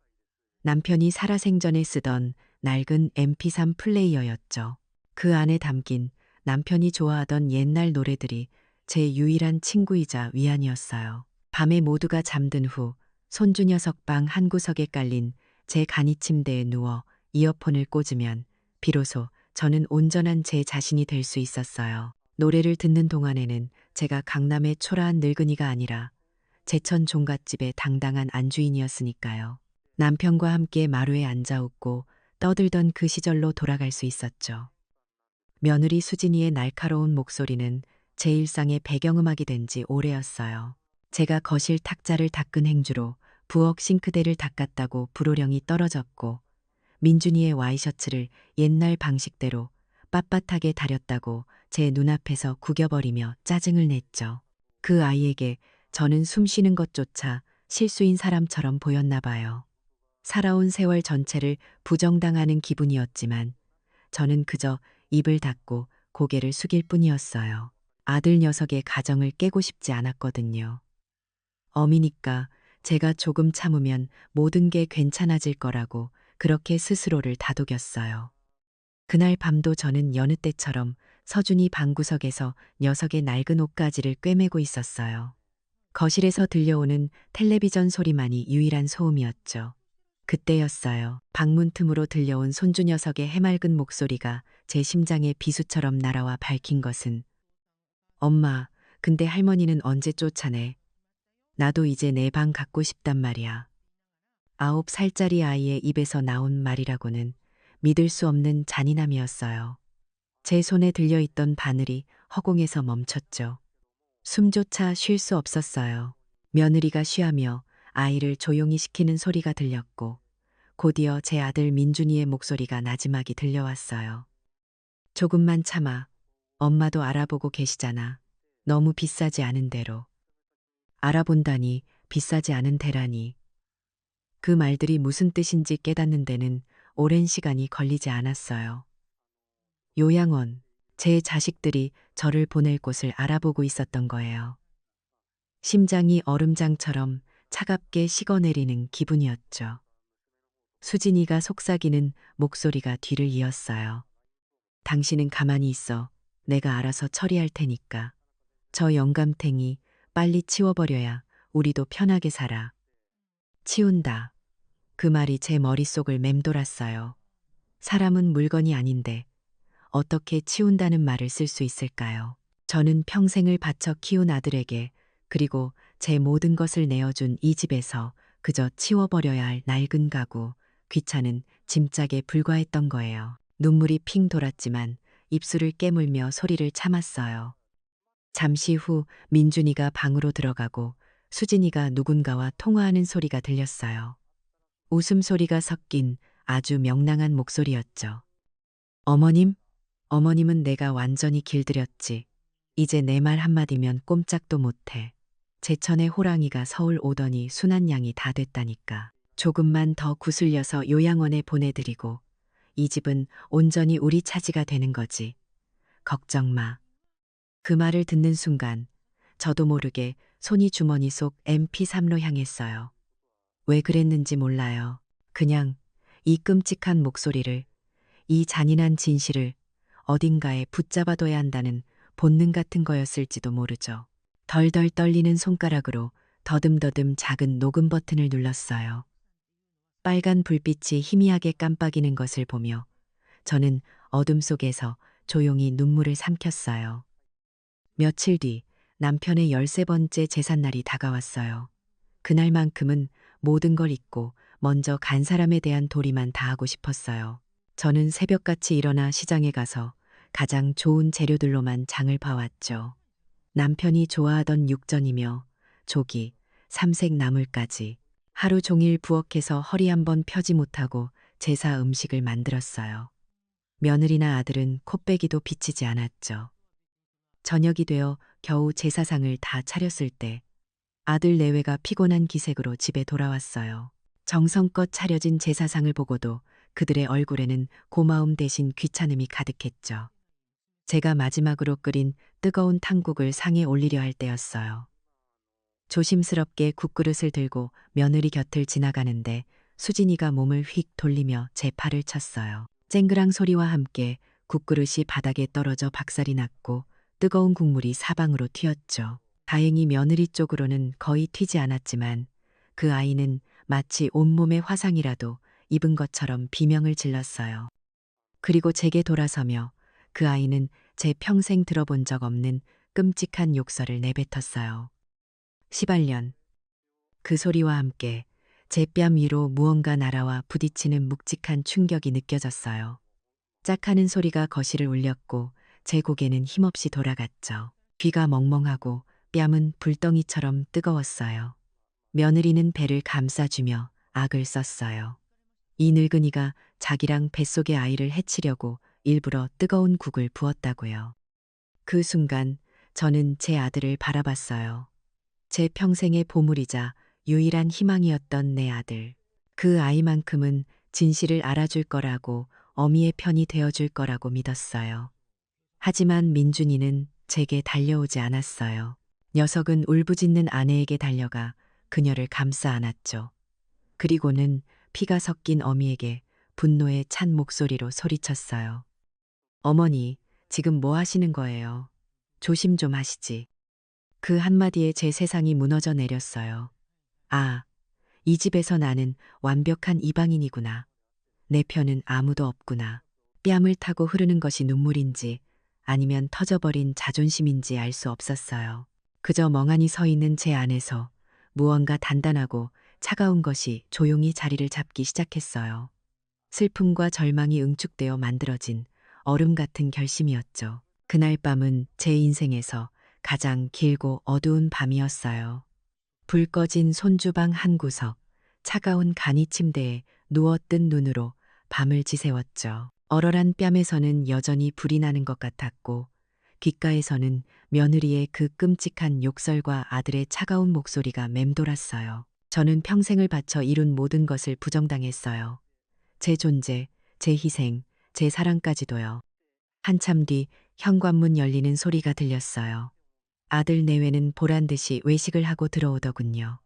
남편이 살아생전에 쓰던 낡은 MP3 플레이어였죠. 그 안에 담긴 남편이 좋아하던 옛날 노래들이 제 유일한 친구이자 위안이었어요. 밤에 모두가 잠든 후 손주 녀석 방 한 구석에 깔린 제 간이 침대에 누워 이어폰을 꽂으면 비로소 저는 온전한 제 자신이 될 수 있었어요. 노래를 듣는 동안에는 제가 강남의 초라한 늙은이가 아니라 제천 종갓집의 당당한 안주인이었으니까요. 남편과 함께 마루에 앉아 웃고 떠들던 그 시절로 돌아갈 수 있었죠. 며느리 수진이의 날카로운 목소리는 제 일상의 배경음악이 된 지 오래였어요. 제가 거실 탁자를 닦은 행주로 부엌 싱크대를 닦았다고 불호령이 떨어졌고 민준이의 와이셔츠를 옛날 방식대로 빳빳하게 다렸다고 제 눈앞에서 구겨버리며 짜증을 냈죠. 그 아이에게 저는 숨 쉬는 것조차 실수인 사람처럼 보였나 봐요. 살아온 세월 전체를 부정당하는 기분이었지만 저는 그저 입을 닫고 고개를 숙일 뿐이었어요. 아들 녀석의 가정을 깨고 싶지 않았거든요. 어미니까 제가 조금 참으면 모든 게 괜찮아질 거라고 그렇게 스스로를 다독였어요. 그날 밤도 저는 여느 때처럼 서준이 방구석에서 녀석의 낡은 옷가지를 꿰매고 있었어요. 거실에서 들려오는 텔레비전 소리만이 유일한 소음이었죠. 그때였어요. 방문 틈으로 들려온 손주 녀석의 해맑은 목소리가 제 심장에 비수처럼 날아와 밝힌 것은 엄마, 근데 할머니는 언제 쫓아내? 나도 이제 내 방 갖고 싶단 말이야. 9살짜리 아이의 입에서 나온 말이라고는 믿을 수 없는 잔인함이었어요. 제 손에 들려있던 바늘이 허공에서 멈췄죠. 숨조차 쉴 수 없었어요. 며느리가 쉬하며 아이를 조용히 시키는 소리가 들렸고 곧이어 제 아들 민준이의 목소리가 나지막이 들려왔어요. 조금만 참아. 엄마도 알아보고 계시잖아. 너무 비싸지 않은 대로. 알아본다니, 비싸지 않은 데라니. 그 말들이 무슨 뜻인지 깨닫는 데는 오랜 시간이 걸리지 않았어요. 요양원, 제 자식들이 저를 보낼 곳을 알아보고 있었던 거예요. 심장이 얼음장처럼 차갑게 식어내리는 기분이었죠. 수진이가 속삭이는 목소리가 뒤를 이었어요. 당신은 가만히 있어. 내가 알아서 처리할 테니까. 저 영감탱이 빨리 치워버려야 우리도 편하게 살아. 치운다. 그 말이 제 머릿속을 맴돌았어요. 사람은 물건이 아닌데 어떻게 치운다는 말을 쓸 수 있을까요? 저는 평생을 바쳐 키운 아들에게 그리고 제 모든 것을 내어준 이 집에서 그저 치워버려야 할 낡은 가구, 귀찮은 짐짝에 불과했던 거예요. 눈물이 핑 돌았지만 입술을 깨물며 소리를 참았어요. 잠시 후 민준이가 방으로 들어가고 수진이가 누군가와 통화하는 소리가 들렸어요. 웃음소리가 섞인 아주 명랑한 목소리였죠. 어머님? 어머님은 내가 완전히 길들였지. 이제 내 말 한마디면 꼼짝도 못해. 제천의 호랑이가 서울 오더니 순한 양이 다 됐다니까. 조금만 더 구슬려서 요양원에 보내드리고 이 집은 온전히 우리 차지가 되는 거지. 걱정 마. 그 말을 듣는 순간 저도 모르게 손이 주머니 속 MP3로 향했어요. 왜 그랬는지 몰라요. 그냥 이 끔찍한 목소리를, 이 잔인한 진실을 어딘가에 붙잡아둬야 한다는 본능 같은 거였을지도 모르죠. 덜덜 떨리는 손가락으로 더듬더듬 작은 녹음 버튼을 눌렀어요. 빨간 불빛이 희미하게 깜빡이는 것을 보며 저는 어둠 속에서 조용히 눈물을 삼켰어요. 며칠 뒤 남편의 13번째 제삿날이 다가왔어요. 그날만큼은 모든 걸 잊고 먼저 간 사람에 대한 도리만 다하고 싶었어요. 저는 새벽같이 일어나 시장에 가서 가장 좋은 재료들로만 장을 봐왔죠. 남편이 좋아하던 육전이며 조기, 삼색 나물까지 하루 종일 부엌에서 허리 한번 펴지 못하고 제사 음식을 만들었어요. 며느리나 아들은 코빼기도 비치지 않았죠. 저녁이 되어 겨우 제사상을 다 차렸을 때 아들 내외가 피곤한 기색으로 집에 돌아왔어요. 정성껏 차려진 제사상을 보고도 그들의 얼굴에는 고마움 대신 귀찮음이 가득했죠. 제가 마지막으로 끓인 뜨거운 탕국을 상에 올리려 할 때였어요. 조심스럽게 국그릇을 들고 며느리 곁을 지나가는데 수진이가 몸을 휙 돌리며 제 팔을 쳤어요. 쨍그랑 소리와 함께 국그릇이 바닥에 떨어져 박살이 났고 뜨거운 국물이 사방으로 튀었죠. 다행히 며느리 쪽으로는 거의 튀지 않았지만 그 아이는 마치 온몸에 화상이라도 입은 것처럼 비명을 질렀어요. 그리고 제게 돌아서며 그 아이는 제 평생 들어본 적 없는 끔찍한 욕설을 내뱉었어요. 시발년. 그 소리와 함께 제 뺨 위로 무언가 날아와 부딪히는 묵직한 충격이 느껴졌어요. 짝하는 소리가 거실을 울렸고 제 고개는 힘없이 돌아갔죠. 귀가 멍멍하고 뺨은 불덩이처럼 뜨거웠어요. 며느리는 배를 감싸주며 악을 썼어요. 이 늙은이가 자기랑 뱃속의 아이를 해치려고 일부러 뜨거운 국을 부었다고요. 그 순간 저는 제 아들을 바라봤어요. 제 평생의 보물이자 유일한 희망이었던 내 아들. 그 아이만큼은 진실을 알아줄 거라고 어미의 편이 되어줄 거라고 믿었어요. 하지만 민준이는 제게 달려오지 않았어요. 녀석은 울부짖는 아내에게 달려가 그녀를 감싸 안았죠. 그리고는 피가 섞인 어미에게 분노에 찬 목소리로 소리쳤어요. 어머니, 지금 뭐 하시는 거예요? 조심 좀 하시지. 그 한마디에 제 세상이 무너져 내렸어요. 아, 이 집에서 나는 완벽한 이방인이구나. 내 편은 아무도 없구나. 뺨을 타고 흐르는 것이 눈물인지 아니면 터져버린 자존심인지 알 수 없었어요. 그저 멍하니 서 있는 제 안에서 무언가 단단하고 차가운 것이 조용히 자리를 잡기 시작했어요. 슬픔과 절망이 응축되어 만들어진 얼음 같은 결심이었죠. 그날 밤은 제 인생에서 가장 길고 어두운 밤이었어요. 불 꺼진 손주방 한 구석, 차가운 간이 침대에 누워뜬 눈으로 밤을 지새웠죠. 얼얼한 뺨에서는 여전히 불이 나는 것 같았고 귓가에서는 며느리의 그 끔찍한 욕설과 아들의 차가운 목소리가 맴돌았어요. 저는 평생을 바쳐 이룬 모든 것을 부정당했어요. 제 존재, 제 희생, 제 사랑까지도요. 한참 뒤 현관문 열리는 소리가 들렸어요. 아들 내외는 보란듯이 외식을 하고 들어오더군요.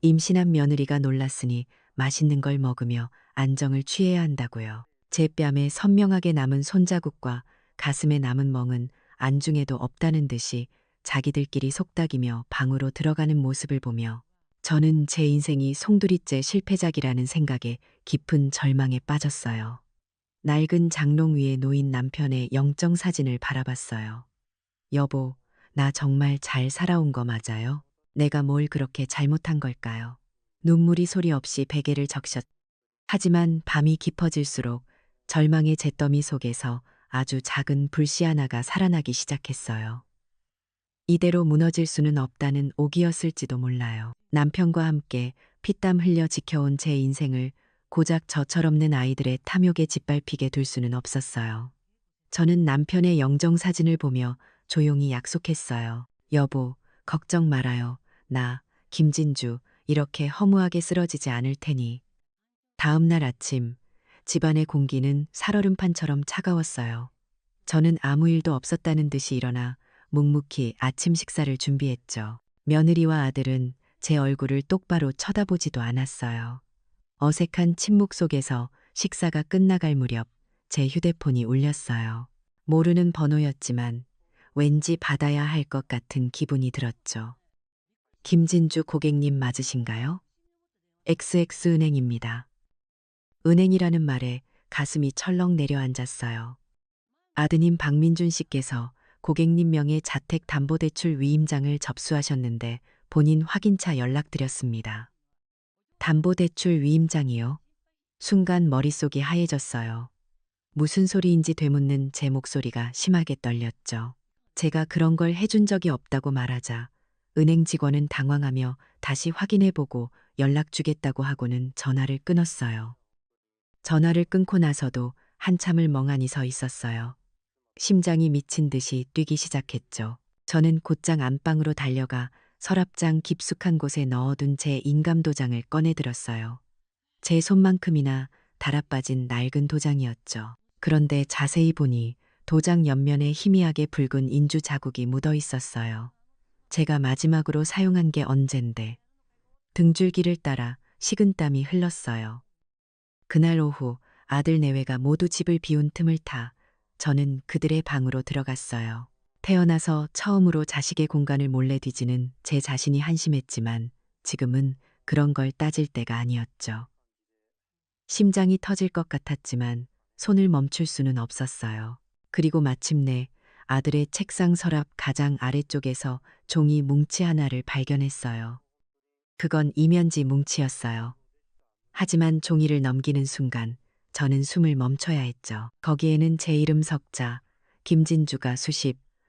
임신한 며느리가 놀랐으니 맛있는 걸 먹으며 안정을 취해야 한다고요. 제 뺨에 선명하게 남은 손자국과 가슴에 남은 멍은 안중에도 없다는 듯이 자기들끼리 속닥이며 방으로 들어가는 모습을 보며 저는 제 인생이 송두리째 실패작이라는 생각에 깊은 절망에 빠졌어요. 낡은 장롱 위에 놓인 남편의 영정 사진을 바라봤어요. 여보, 나 정말 잘 살아온 거 맞아요? 내가 뭘 그렇게 잘못한 걸까요? 눈물이 소리 없이 베개를 적셨. 하지만 밤이 깊어질수록 절망의 잿더미 속에서 아주 작은 불씨 하나가 살아나기 시작했어요. 이대로 무너질 수는 없다는 옥이었을지도 몰라요. 남편과 함께 피땀 흘려 지켜온 제 인생을 고작 저철없는 아이들의 탐욕에 짓밟히게 둘 수는 없었어요. 저는 남편의 영정 사진을 보며 조용히 약속했어요. 여보, 걱정 말아요. 나, 김진주, 이렇게 허무하게 쓰러지지 않을 테니. 다음 날 아침, 집안의 공기는 살얼음판처럼 차가웠어요. 저는 아무 일도 없었다는 듯이 일어나 묵묵히 아침 식사를 준비했죠. 며느리와 아들은 제 얼굴을 똑바로 쳐다보지도 않았어요. 어색한 침묵 속에서 식사가 끝나갈 무렵 제 휴대폰이 울렸어요. 모르는 번호였지만 왠지 받아야 할 것 같은 기분이 들었죠. 김진주 고객님 맞으신가요? XX은행입니다. 은행이라는 말에 가슴이 철렁 내려앉았어요. 아드님 박민준 씨께서 고객님 명의 자택담보대출 위임장을 접수하셨는데 본인 확인차 연락드렸습니다. 담보대출 위임장이요? 순간 머릿속이 하얘졌어요. 무슨 소리인지 되묻는 제 목소리가 심하게 떨렸죠. 제가 그런 걸 해준 적이 없다고 말하자 은행 직원은 당황하며 다시 확인해보고 연락 주겠다고 하고는 전화를 끊었어요. 전화를 끊고 나서도 한참을 멍하니 서 있었어요. 심장이 미친 듯이 뛰기 시작했죠. 저는 곧장 안방으로 달려가 서랍장 깊숙한 곳에 넣어둔 제 인감도장을 꺼내들었어요. 제 손만큼이나 달아빠진 낡은 도장이었죠. 그런데 자세히 보니 도장 옆면에 희미하게 붉은 인주 자국이 묻어 있었어요. 제가 마지막으로 사용한 게 언젠데 등줄기를 따라 식은땀이 흘렀어요. 그날 오후 아들 내외가 모두 집을 비운 틈을 타 저는 그들의 방으로 들어갔어요. 태어나서 처음으로 자식의 공간을 몰래 뒤지는 제 자신이 한심했지만 지금은 그런 걸 따질 때가 아니었죠. 심장이 터질 것 같았지만 손을 멈출 수는 없었어요. 그리고 마침내 아들의 책상 서랍 가장 아래쪽에서 종이 뭉치 하나를 발견했어요. 그건 이면지 뭉치였어요. 하지만 종이를 넘기는 순간 저는 숨을 멈춰야 했죠. 거기에는 제 이름 석자, 김진주가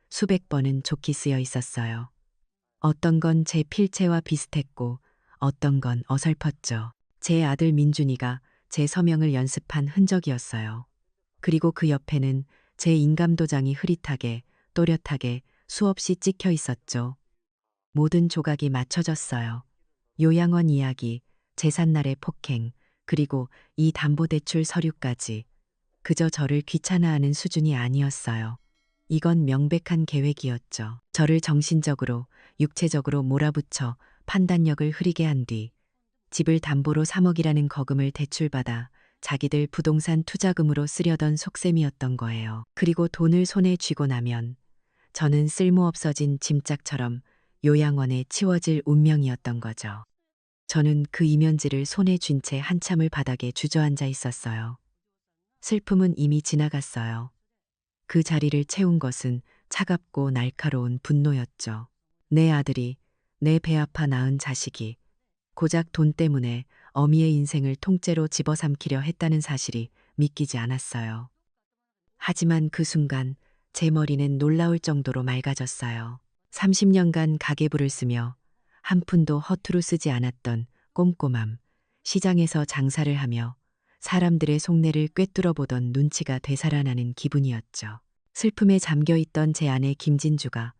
수백 번은 좋게 쓰여 있었어요. 어떤 건 제 필체와 비슷했고 어떤 건 어설펐죠. 제 아들 민준이가 제 서명을 연습한 흔적이었어요. 그리고 그 옆에는 제 인감도장이 흐릿하게 또렷하게 수없이 찍혀 있었죠. 모든 조각이 맞춰졌어요. 요양원 이야기, 제삿날의 폭행, 그리고 이 담보대출 서류까지 그저 저를 귀찮아하는 수준이 아니었어요. 이건 명백한 계획이었죠. 저를 정신적으로, 육체적으로 몰아붙여 판단력을 흐리게 한 뒤 집을 담보로 3억이라는 거금을 대출받아 자기들 부동산 투자금으로 쓰려던 속셈이었던 거예요. 그리고 돈을 손에 쥐고 나면 저는 쓸모없어진 짐짝처럼 요양원에 치워질 운명이었던 거죠. 저는 그 이면지를 손에 쥔 채 한참을 바닥에 주저앉아 있었어요. 슬픔은 이미 지나갔어요. 그 자리를 채운 것은 차갑고 날카로운 분노였죠. 내 아들이, 내 배 아파 낳은 자식이 고작 돈 때문에 어미의 인생을 통째로 집어삼키려 했다는 사실이 믿기지 않았어요. 하지만 그 순간 제 머리는 놀라울 정도로 맑아졌어요. 30년간 가계부를 쓰며 한 푼도 허투루 쓰지 않았던 꼼꼼함, 시장에서 장사를 하며 사람들의 속내를 꿰뚫어 보던 눈치가 되살아나는 기분이었죠. 슬픔에 잠겨있던 제 아내 김진주가,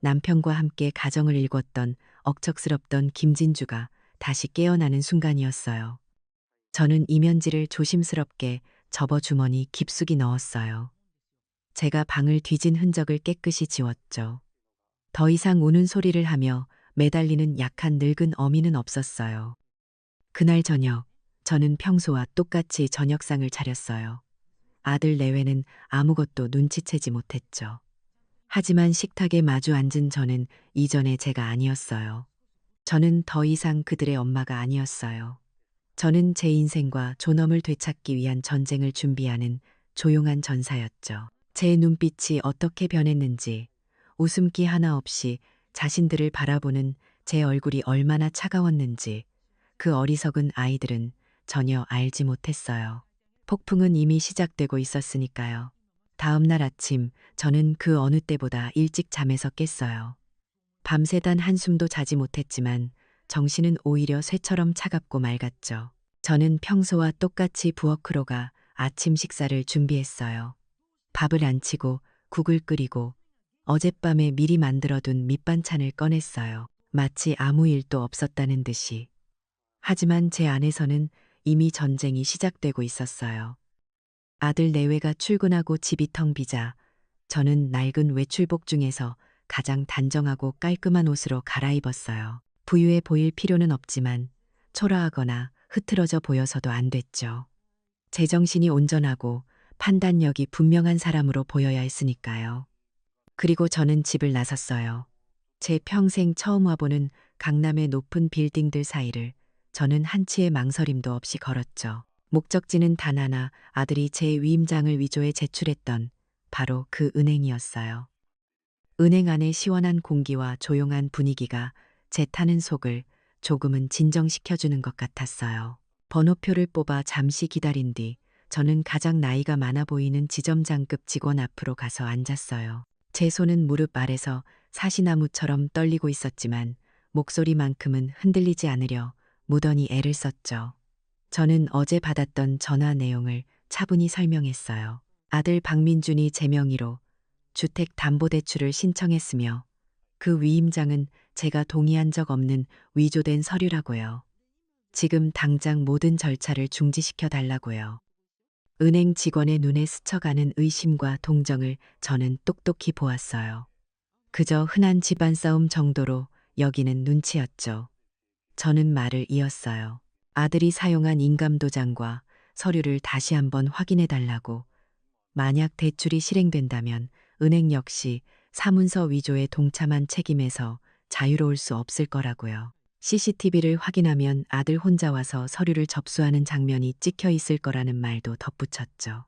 남편과 함께 가정을 일궜던 억척스럽던 김진주가 다시 깨어나는 순간이었어요. 저는 이면지를 조심스럽게 접어 주머니 깊숙이 넣었어요. 제가 방을 뒤진 흔적을 깨끗이 지웠죠. 더 이상 우는 소리를 하며 매달리는 약한 늙은 어미는 없었어요. 그날 저녁, 저는 평소와 똑같이 저녁상을 차렸어요. 아들 내외는 아무것도 눈치채지 못했죠. 하지만 식탁에 마주 앉은 저는 이전의 제가 아니었어요. 저는 더 이상 그들의 엄마가 아니었어요. 저는 제 인생과 존엄을 되찾기 위한 전쟁을 준비하는 조용한 전사였죠. 제 눈빛이 어떻게 변했는지, 웃음기 하나 없이 자신들을 바라보는 제 얼굴이 얼마나 차가웠는지 그 어리석은 아이들은 전혀 알지 못했어요. 폭풍은 이미 시작되고 있었으니까요. 다음 날 아침 저는 그 어느 때보다 일찍 잠에서 깼어요. 밤새 단 한숨도 자지 못했지만 정신은 오히려 쇠처럼 차갑고 맑았죠. 저는 평소와 똑같이 부엌으로 가 아침 식사를 준비했어요. 밥을 안 치고 국을 끓이고 어젯밤에 미리 만들어둔 밑반찬을 꺼냈어요. 마치 아무 일도 없었다는 듯이. 하지만 제 안에서는 이미 전쟁이 시작되고 있었어요. 아들 내외가 출근하고 집이 텅 비자 저는 낡은 외출복 중에서 가장 단정하고 깔끔한 옷으로 갈아입었어요. 부유해 보일 필요는 없지만 초라하거나 흐트러져 보여서도 안 됐죠. 제정신이 온전하고 판단력이 분명한 사람으로 보여야 했으니까요. 그리고 저는 집을 나섰어요. 제 평생 처음 와보는 강남의 높은 빌딩들 사이를 저는 한치의 망설임도 없이 걸었죠. 목적지는 단 하나, 아들이 제 위임장을 위조해 제출했던 바로 그 은행이었어요. 은행 안의 시원한 공기와 조용한 분위기가 제 타는 속을 조금은 진정시켜주는 것 같았어요. 번호표를 뽑아 잠시 기다린 뒤 저는 가장 나이가 많아 보이는 지점장급 직원 앞으로 가서 앉았어요. 제 손은 무릎 아래서 사시나무처럼 떨리고 있었지만 목소리만큼은 흔들리지 않으려 무던히 애를 썼죠. 저는 어제 받았던 전화 내용을 차분히 설명했어요. 아들 박민준이 제 명의로 주택담보대출을 신청했으며 그 위임장은 제가 동의한 적 없는 위조된 서류라고요. 지금 당장 모든 절차를 중지시켜 달라고요. 은행 직원의 눈에 스쳐가는 의심과 동정을 저는 똑똑히 보았어요. 그저 흔한 집안 싸움 정도로 여기는 눈치였죠. 저는 말을 이었어요. 아들이 사용한 인감도장과 서류를 다시 한번 확인해 달라고. 만약 대출이 실행된다면 은행 역시 사문서 위조에 동참한 책임에서 자유로울 수 없을 거라고요. CCTV를 확인하면 아들 혼자 와서 서류를 접수하는 장면이 찍혀 있을 거라는 말도 덧붙였죠.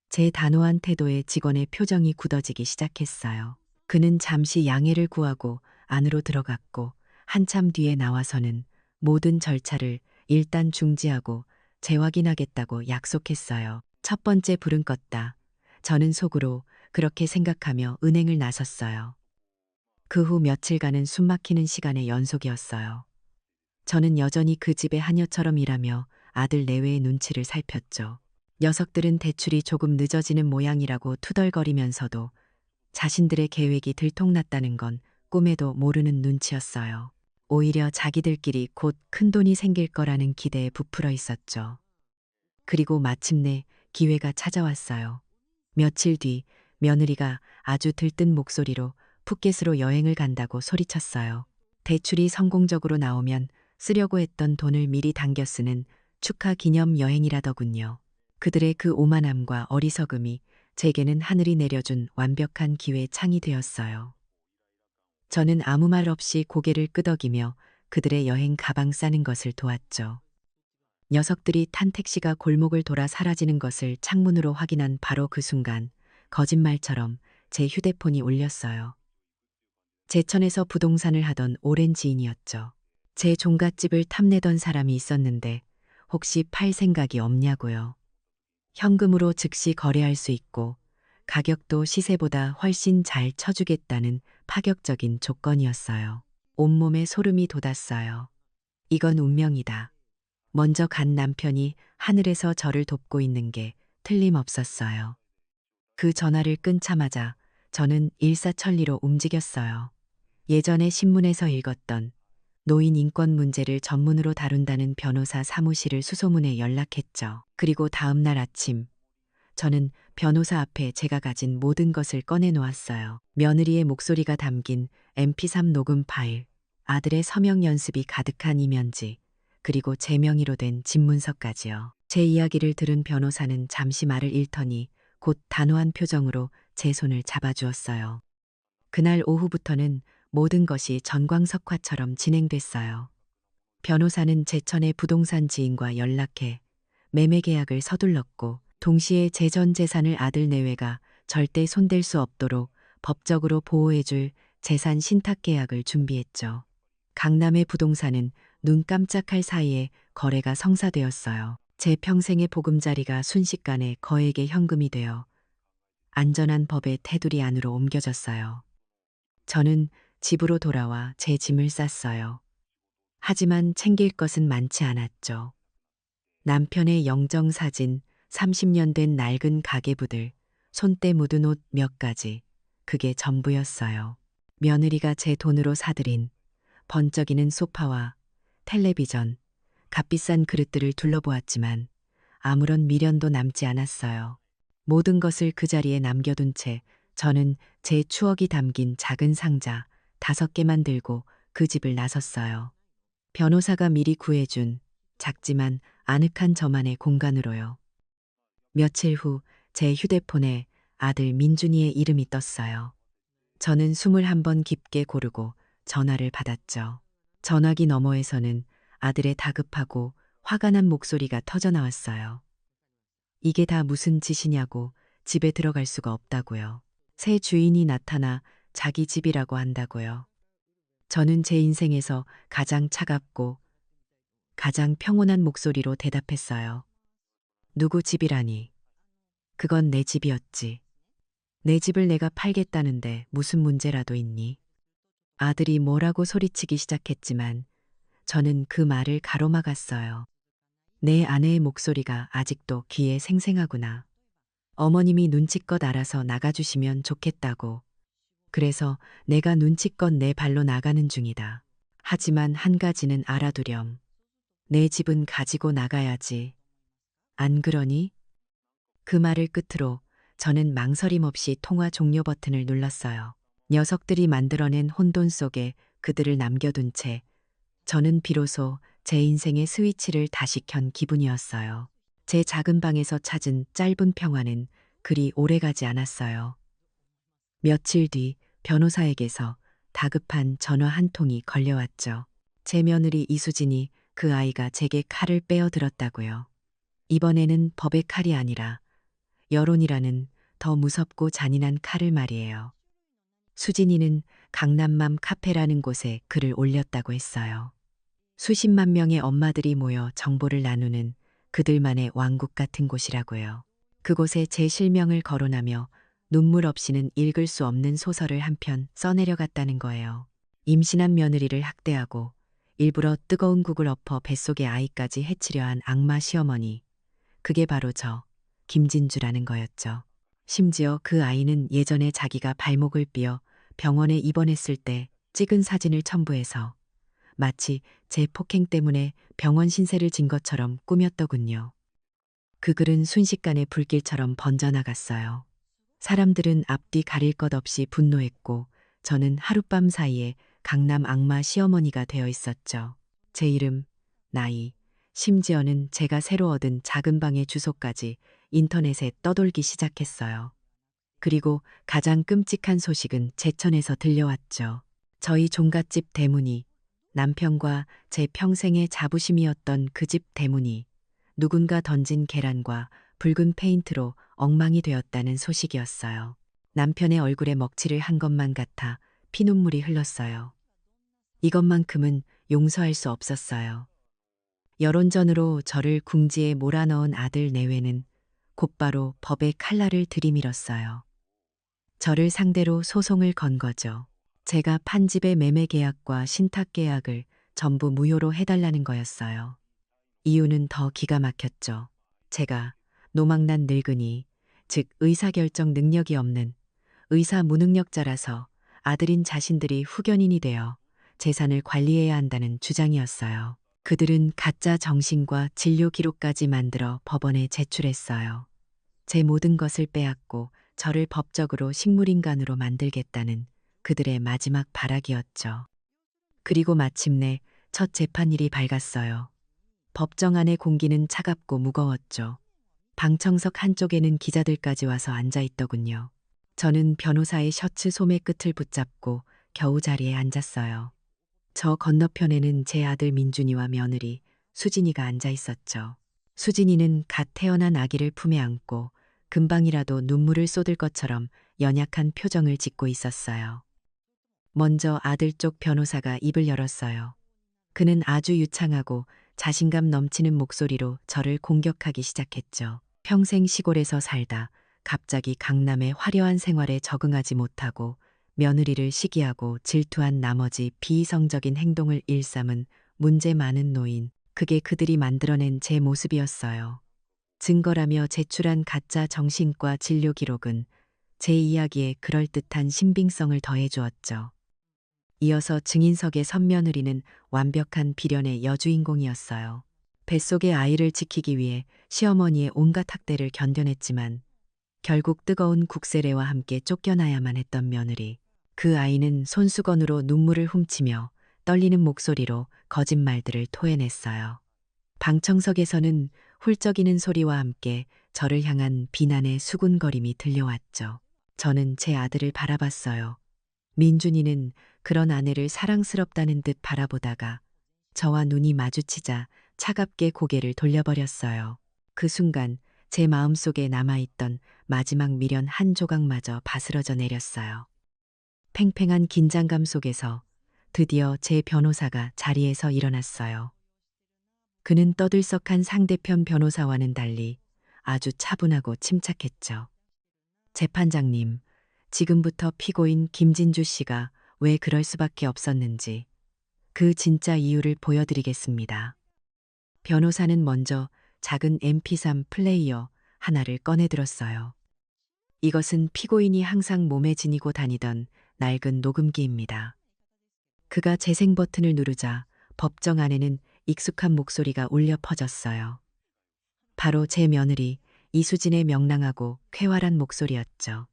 제 단호한 태도에 직원의 표정이 굳어지기 시작했어요. 그는 잠시 양해를 구하고 안으로 들어갔고 한참 뒤에 나와서는 모든 절차를 일단 중지하고 재확인하겠다고 약속했어요. 첫 번째 불은 껐다. 저는 속으로 그렇게 생각하며 은행을 나섰어요. 그 후 며칠간은 숨막히는 시간의 연속이었어요. 저는 여전히 그 집의 하녀처럼 일하며 아들 내외의 눈치를 살폈죠. 녀석들은 대출이 조금 늦어지는 모양이라고 투덜거리면서도 자신들의 계획이 들통났다는 건 꿈에도 모르는 눈치였어요. 오히려 자기들끼리 곧 큰돈이 생길 거라는 기대에 부풀어 있었죠. 그리고 마침내 기회가 찾아왔어요. 며칠 뒤 며느리가 아주 들뜬 목소리로 푸켓으로 여행을 간다고 소리쳤어요. 대출이 성공적으로 나오면 쓰려고 했던 돈을 미리 당겨 쓰는 축하 기념 여행이라더군요. 그들의 그 오만함과 어리석음이 제게는 하늘이 내려준 완벽한 기회 창이 되었어요. 저는 아무 말 없이 고개를 끄덕이며 그들의 여행 가방 싸는 것을 도왔죠. 녀석들이 탄 택시가 골목을 돌아 사라지는 것을 창문으로 확인한 바로 그 순간 거짓말처럼 제 휴대폰이 울렸어요. 제천에서 부동산을 하던 오랜 지인이었죠. 제 종갓집을 탐내던 사람이 있었는데 혹시 팔 생각이 없냐고요. 현금으로 즉시 거래할 수 있고 가격도 시세보다 훨씬 잘 쳐주겠다는 파격적인 조건이었어요. 온몸에 소름이 돋았어요. 이건 운명이다. 먼저 간 남편이 하늘에서 저를 돕고 있는 게 틀림없었어요. 그 전화를 끊자마자 저는 일사천리로 움직였어요. 예전에 신문에서 읽었던 노인 인권 문제를 전문으로 다룬다는 변호사 사무실을 수소문해 연락했죠. 그리고 다음 날 아침 저는 변호사 앞에 제가 가진 모든 것을 꺼내 놓았어요. 며느리의 목소리가 담긴 MP3 녹음 파일, 아들의 서명 연습이 가득한 이면지, 그리고 제 명의로 된 집문서까지요. 제 이야기를 들은 변호사는 잠시 말을 잃더니 곧 단호한 표정으로 제 손을 잡아주었어요. 그날 오후부터는 모든 것이 전광석화처럼 진행됐어요. 변호사는 제천의 부동산 지인과 연락해 매매 계약을 서둘렀고 동시에 제 전 재산을 아들 내외가 절대 손댈 수 없도록 법적으로 보호해줄 재산 신탁 계약을 준비했죠. 강남의 부동산은 눈 깜짝할 사이에 거래가 성사되었어요. 제 평생의 보금자리가 순식간에 거액의 현금이 되어 안전한 법의 테두리 안으로 옮겨졌어요. 저는 집으로 돌아와 제 짐을 쌌어요. 하지만 챙길 것은 많지 않았죠. 남편의 영정사진, 30년 된 낡은 가계부들, 손때 묻은 옷 몇 가지, 그게 전부였어요. 며느리가 제 돈으로 사들인 번쩍이는 소파와 텔레비전, 값비싼 그릇들을 둘러보았지만 아무런 미련도 남지 않았어요. 모든 것을 그 자리에 남겨둔 채 저는 제 추억이 담긴 작은 상자 5개만 들고 그 집을 나섰어요. 변호사가 미리 구해준 작지만 아늑한 저만의 공간으로요. 며칠 후 제 휴대폰에 아들 민준이의 이름이 떴어요. 저는 숨을 한번 깊게 고르고 전화를 받았죠. 전화기 너머에서는 아들의 다급하고 화가 난 목소리가 터져 나왔어요. 이게 다 무슨 짓이냐고, 집에 들어갈 수가 없다고요. 새 주인이 나타나 자기 집이라고 한다고요. 저는 제 인생에서 가장 차갑고 가장 평온한 목소리로 대답했어요. 누구 집이라니. 그건 내 집이었지. 내 집을 내가 팔겠다는데 무슨 문제라도 있니? 아들이 뭐라고 소리치기 시작했지만 저는 그 말을 가로막았어요. 내 아내의 목소리가 아직도 귀에 생생하구나. 어머님이 눈치껏 알아서 나가주시면 좋겠다고. 그래서 내가 눈치껏 내 발로 나가는 중이다. 하지만 한 가지는 알아두렴. 내 집은 가지고 나가야지. 안 그러니? 그 말을 끝으로 저는 망설임 없이 통화 종료 버튼을 눌렀어요. 녀석들이 만들어낸 혼돈 속에 그들을 남겨둔 채 저는 비로소 제 인생의 스위치를 다시 켠 기분이었어요. 제 작은 방에서 찾은 짧은 평화는 그리 오래가지 않았어요. 며칠 뒤 변호사에게서 다급한 전화 한 통이 걸려왔죠. 제 며느리 이수진이 그 아이가 제게 칼을 빼어들었다고요. 이번에는 법의 칼이 아니라 여론이라는 더 무섭고 잔인한 칼을 말이에요. 수진이는 강남맘 카페라는 곳에 글을 올렸다고 했어요. 수십만 명의 엄마들이 모여 정보를 나누는 그들만의 왕국 같은 곳이라고요. 그곳에 제 실명을 거론하며 눈물 없이는 읽을 수 없는 소설을 한 편 써내려갔다는 거예요. 임신한 며느리를 학대하고 일부러 뜨거운 국을 엎어 뱃속의 아이까지 해치려 한 악마 시어머니. 그게 바로 저, 김진주라는 거였죠. 심지어 그 아이는 예전에 자기가 발목을 삐어 병원에 입원했을 때 찍은 사진을 첨부해서 마치 제 폭행 때문에 병원 신세를 진 것처럼 꾸몄더군요. 그 글은 순식간에 불길처럼 번져나갔어요. 사람들은 앞뒤 가릴 것 없이 분노했고 저는 하룻밤 사이에 강남 악마 시어머니가 되어 있었죠. 제 이름, 나이, 심지어는 제가 새로 얻은 작은 방의 주소까지 인터넷에 떠돌기 시작했어요. 그리고 가장 끔찍한 소식은 제천에서 들려왔죠. 저희 종갓집 대문이, 남편과 제 평생의 자부심이었던 그 집 대문이 누군가 던진 계란과 붉은 페인트로 엉망이 되었다는 소식이었어요. 남편의 얼굴에 먹칠을 한 것만 같아 피눈물이 흘렀어요. 이것만큼은 용서할 수 없었어요. 여론전으로 저를 궁지에 몰아넣은 아들 내외는 곧바로 법의 칼날을 들이밀었어요. 저를 상대로 소송을 건 거죠. 제가 판 집의 매매 계약과 신탁 계약을 전부 무효로 해달라는 거였어요. 이유는 더 기가 막혔죠. 제가 노망난 늙은이, 즉 의사결정 능력이 없는 의사 무능력자라서 아들인 자신들이 후견인이 되어 재산을 관리해야 한다는 주장이었어요. 그들은 가짜 정신과 진료 기록까지 만들어 법원에 제출했어요. 제 모든 것을 빼앗고 저를 법적으로 식물인간으로 만들겠다는 그들의 마지막 발악이었죠. 그리고 마침내 첫 재판일이 밝았어요. 법정 안의 공기는 차갑고 무거웠죠. 방청석 한쪽에는 기자들까지 와서 앉아 있더군요. 저는 변호사의 셔츠 소매 끝을 붙잡고 겨우 자리에 앉았어요. 저 건너편에는 제 아들 민준이와 며느리 수진이가 앉아 있었죠. 수진이는 갓 태어난 아기를 품에 안고 금방이라도 눈물을 쏟을 것처럼 연약한 표정을 짓고 있었어요. 먼저 아들 쪽 변호사가 입을 열었어요. 그는 아주 유창하고 자신감 넘치는 목소리로 저를 공격하기 시작했죠. 평생 시골에서 살다 갑자기 강남의 화려한 생활에 적응하지 못하고 며느리를 시기하고 질투한 나머지 비이성적인 행동을 일삼은 문제 많은 노인. 그게 그들이 만들어낸 제 모습이었어요. 증거라며 제출한 가짜 정신과 진료 기록은 제 이야기에 그럴듯한 신빙성을 더해주었죠. 이어서 증인석에 선 며느리는 완벽한 비련의 여주인공이었어요. 뱃속의 아이를 지키기 위해 시어머니의 온갖 학대를 견뎌냈지만 결국 뜨거운 국세례와 함께 쫓겨나야만 했던 며느리. 그 아이는 손수건으로 눈물을 훔치며 떨리는 목소리로 거짓말들을 토해냈어요. 방청석에서는 훌쩍이는 소리와 함께 저를 향한 비난의 수군거림이 들려왔죠. 저는 제 아들을 바라봤어요. 민준이는 그런 아내를 사랑스럽다는 듯 바라보다가 저와 눈이 마주치자 차갑게 고개를 돌려버렸어요. 그 순간 제 마음속에 남아있던 마지막 미련 한 조각마저 바스러져 내렸어요. 팽팽한 긴장감 속에서 드디어 제 변호사가 자리에서 일어났어요. 그는 떠들썩한 상대편 변호사와는 달리 아주 차분하고 침착했죠. 재판장님, 지금부터 피고인 김진주 씨가 왜 그럴 수밖에 없었는지 그 진짜 이유를 보여드리겠습니다. 변호사는 먼저 작은 MP3 플레이어 하나를 꺼내 들었어요. 이것은 피고인이 항상 몸에 지니고 다니던 낡은 녹음기입니다. 그가 재생 버튼을 누르자 법정 안에는 익숙한 목소리가 울려 퍼졌어요. 바로 제 며느리 이수진의 명랑하고 쾌활한 목소리였죠.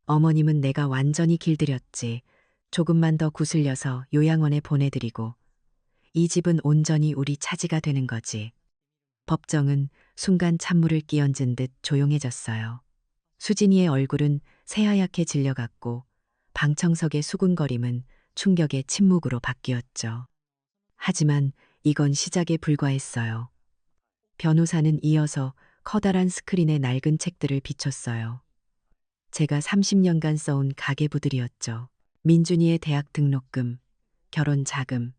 어머님은 내가 완전히 길들였지. 조금만 더 구슬려서 요양원에 보내드리고 이 집은 온전히 우리 차지가 되는 거지. 법정은 순간 찬물을 끼얹은 듯 조용해졌어요. 수진이의 얼굴은 새하얗게 질려갔고 방청석의 수군거림은 충격의 침묵으로 바뀌었죠. 하지만 이건 시작에 불과했어요. 변호사는 이어서 커다란 스크린에 낡은 책들을 비췄어요. 제가 30년간 써온 가계부들이었죠. 민준이의 대학 등록금, 결혼 자금,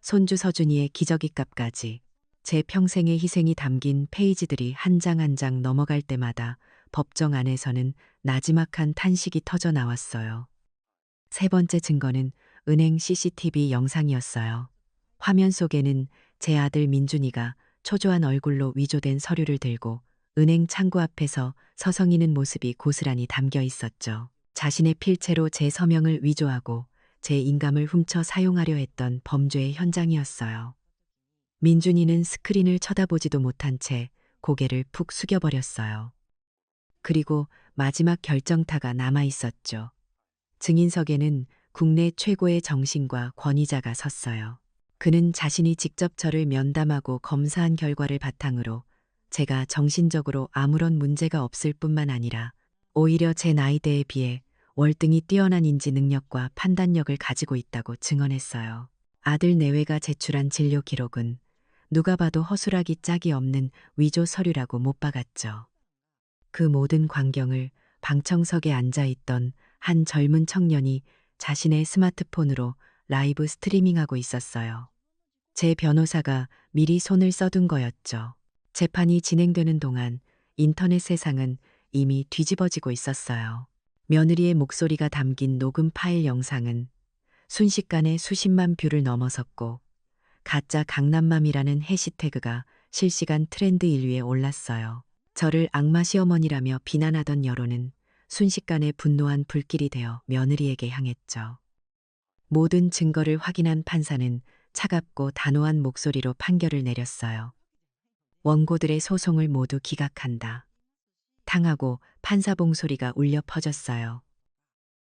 손주 서준이의 기저귀값까지 제 평생의 희생이 담긴 페이지들이 한 장 한 장 넘어갈 때마다 법정 안에서는 나지막한 탄식이 터져 나왔어요. 세 번째 증거는 은행 CCTV 영상이었어요. 화면 속에는 제 아들 민준이가 초조한 얼굴로 위조된 서류를 들고 은행 창구 앞에서 서성이는 모습이 고스란히 담겨 있었죠. 자신의 필체로 제 서명을 위조하고 제 인감을 훔쳐 사용하려 했던 범죄의 현장이었어요. 민준이는 스크린을 쳐다보지도 못한 채 고개를 푹 숙여버렸어요. 그리고 마지막 결정타가 남아 있었죠. 증인석에는 국내 최고의 정신과 권위자가 섰어요. 그는 자신이 직접 저를 면담하고 검사한 결과를 바탕으로 제가 정신적으로 아무런 문제가 없을 뿐만 아니라 오히려 제 나이대에 비해 월등히 뛰어난 인지 능력과 판단력을 가지고 있다고 증언했어요. 아들 내외가 제출한 진료 기록은 누가 봐도 허술하기 짝이 없는 위조 서류라고 못 박았죠. 그 모든 광경을 방청석에 앉아있던 한 젊은 청년이 자신의 스마트폰으로 라이브 스트리밍하고 있었어요. 제 변호사가 미리 손을 써둔 거였죠. 재판이 진행되는 동안 인터넷 세상은 이미 뒤집어지고 있었어요. 며느리의 목소리가 담긴 녹음 파일 영상은 순식간에 수십만 뷰를 넘어섰고 가짜 강남맘이라는 해시태그가 실시간 트렌드 1위에 올랐어요. 저를 악마 시어머니라며 비난하던 여론은 순식간에 분노한 불길이 되어 며느리에게 향했죠. 모든 증거를 확인한 판사는 차갑고 단호한 목소리로 판결을 내렸어요. 원고들의 소송을 모두 기각한다. 탕하고 판사봉 소리가 울려 퍼졌어요.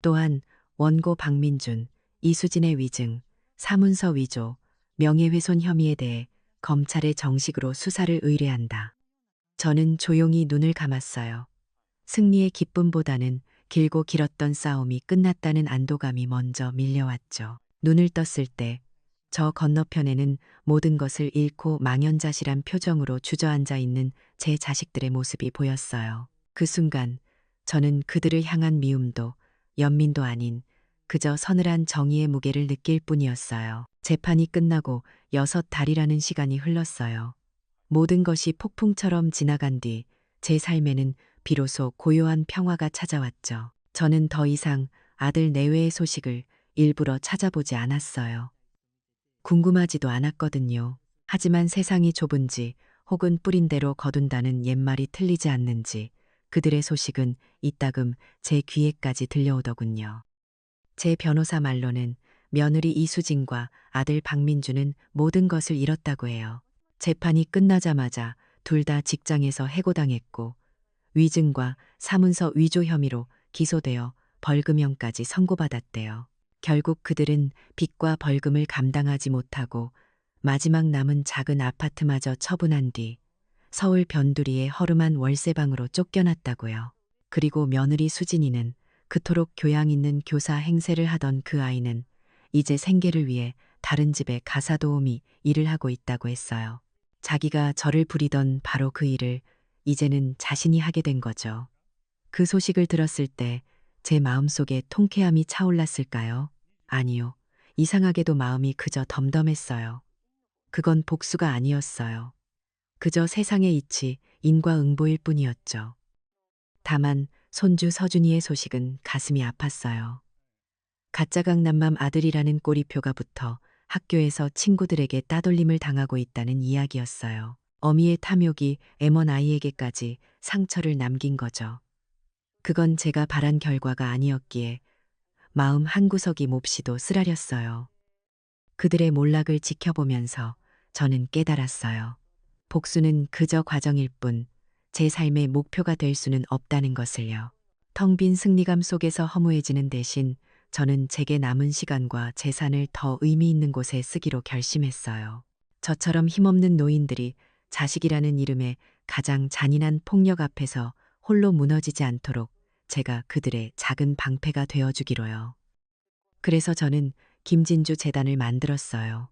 또한 원고 박민준, 이수진의 위증, 사문서 위조, 명예훼손 혐의에 대해 검찰에 정식으로 수사를 의뢰한다. 저는 조용히 눈을 감았어요. 승리의 기쁨보다는 길고 길었던 싸움이 끝났다는 안도감이 먼저 밀려왔죠. 눈을 떴을 때 저 건너편에는 모든 것을 잃고 망연자실한 표정으로 주저앉아 있는 제 자식들의 모습이 보였어요. 그 순간 저는 그들을 향한 미움도 연민도 아닌 그저 서늘한 정의의 무게를 느낄 뿐이었어요. 재판이 끝나고 6달이라는 시간이 흘렀어요. 모든 것이 폭풍처럼 지나간 뒤 제 삶에는 비로소 고요한 평화가 찾아왔죠. 저는 더 이상 아들 내외의 소식을 일부러 찾아보지 않았어요. 궁금하지도 않았거든요. 하지만 세상이 좁은지 혹은 뿌린 대로 거둔다는 옛말이 틀리지 않는지 그들의 소식은 이따금 제 귀에까지 들려오더군요. 제 변호사 말로는 며느리 이수진과 아들 박민주는 모든 것을 잃었다고 해요. 재판이 끝나자마자 둘 다 직장에서 해고당했고 위증과 사문서 위조 혐의로 기소되어 벌금형까지 선고받았대요. 결국 그들은 빚과 벌금을 감당하지 못하고 마지막 남은 작은 아파트마저 처분한 뒤 서울 변두리의 허름한 월세방으로 쫓겨났다고요. 그리고 며느리 수진이는 그토록 교양 있는 교사 행세를 하던 그 아이는 이제 생계를 위해 다른 집에 가사도우미 일을 하고 있다고 했어요. 자기가 저를 부리던 바로 그 일을 이제는 자신이 하게 된 거죠. 그 소식을 들었을 때 제 마음속에 통쾌함이 차올랐을까요? 아니요. 이상하게도 마음이 그저 덤덤했어요. 그건 복수가 아니었어요. 그저 세상의 이치, 인과응보일 뿐이었죠. 다만 손주 서준이의 소식은 가슴이 아팠어요. 가짜 강남맘 아들이라는 꼬리표가 붙어 학교에서 친구들에게 따돌림을 당하고 있다는 이야기였어요. 어미의 탐욕이 M1 아이에게까지 상처를 남긴 거죠. 그건 제가 바란 결과가 아니었기에 마음 한구석이 몹시도 쓰라렸어요. 그들의 몰락을 지켜보면서 저는 깨달았어요. 복수는 그저 과정일 뿐 제 삶의 목표가 될 수는 없다는 것을요. 텅 빈 승리감 속에서 허무해지는 대신 저는 제게 남은 시간과 재산을 더 의미 있는 곳에 쓰기로 결심했어요. 저처럼 힘없는 노인들이 자식이라는 이름의 가장 잔인한 폭력 앞에서 홀로 무너지지 않도록 제가 그들의 작은 방패가 되어주기로요. 그래서 저는 김진주 재단을 만들었어요.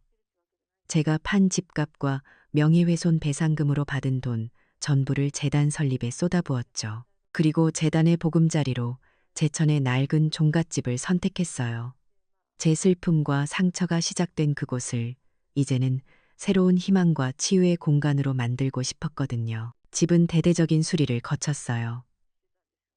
제가 판 집값과 명예훼손 배상금으로 받은 돈 전부를 재단 설립에 쏟아부었죠. 그리고 재단의 보금자리로 제천의 낡은 종갓집을 선택했어요. 제 슬픔과 상처가 시작된 그곳을 이제는 새로운 희망과 치유의 공간으로 만들고 싶었거든요. 집은 대대적인 수리를 거쳤어요.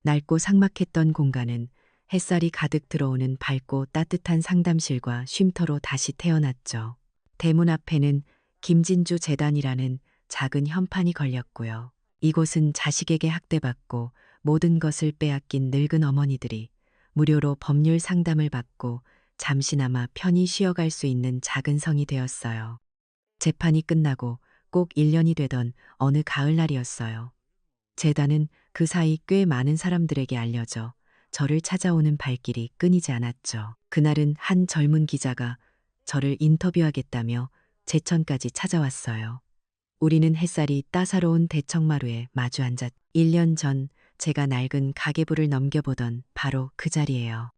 낡고 삭막했던 공간은 햇살이 가득 들어오는 밝고 따뜻한 상담실과 쉼터로 다시 태어났죠. 대문 앞에는 김진주 재단이라는 작은 현판이 걸렸고요. 이곳은 자식에게 학대받고 모든 것을 빼앗긴 늙은 어머니들이 무료로 법률 상담을 받고 잠시나마 편히 쉬어갈 수 있는 작은 성이 되었어요. 재판이 끝나고 꼭 1년이 되던 어느 가을날이었어요. 재단은 그 사이 꽤 많은 사람들에게 알려져 저를 찾아오는 발길이 끊이지 않았죠. 그날은 한 젊은 기자가 저를 인터뷰하겠다며 제천까지 찾아왔어요. 우리는 햇살이 따사로운 대청마루에 마주 앉았. 1년 전 제가 낡은 가계부를 넘겨보던 바로 그 자리예요.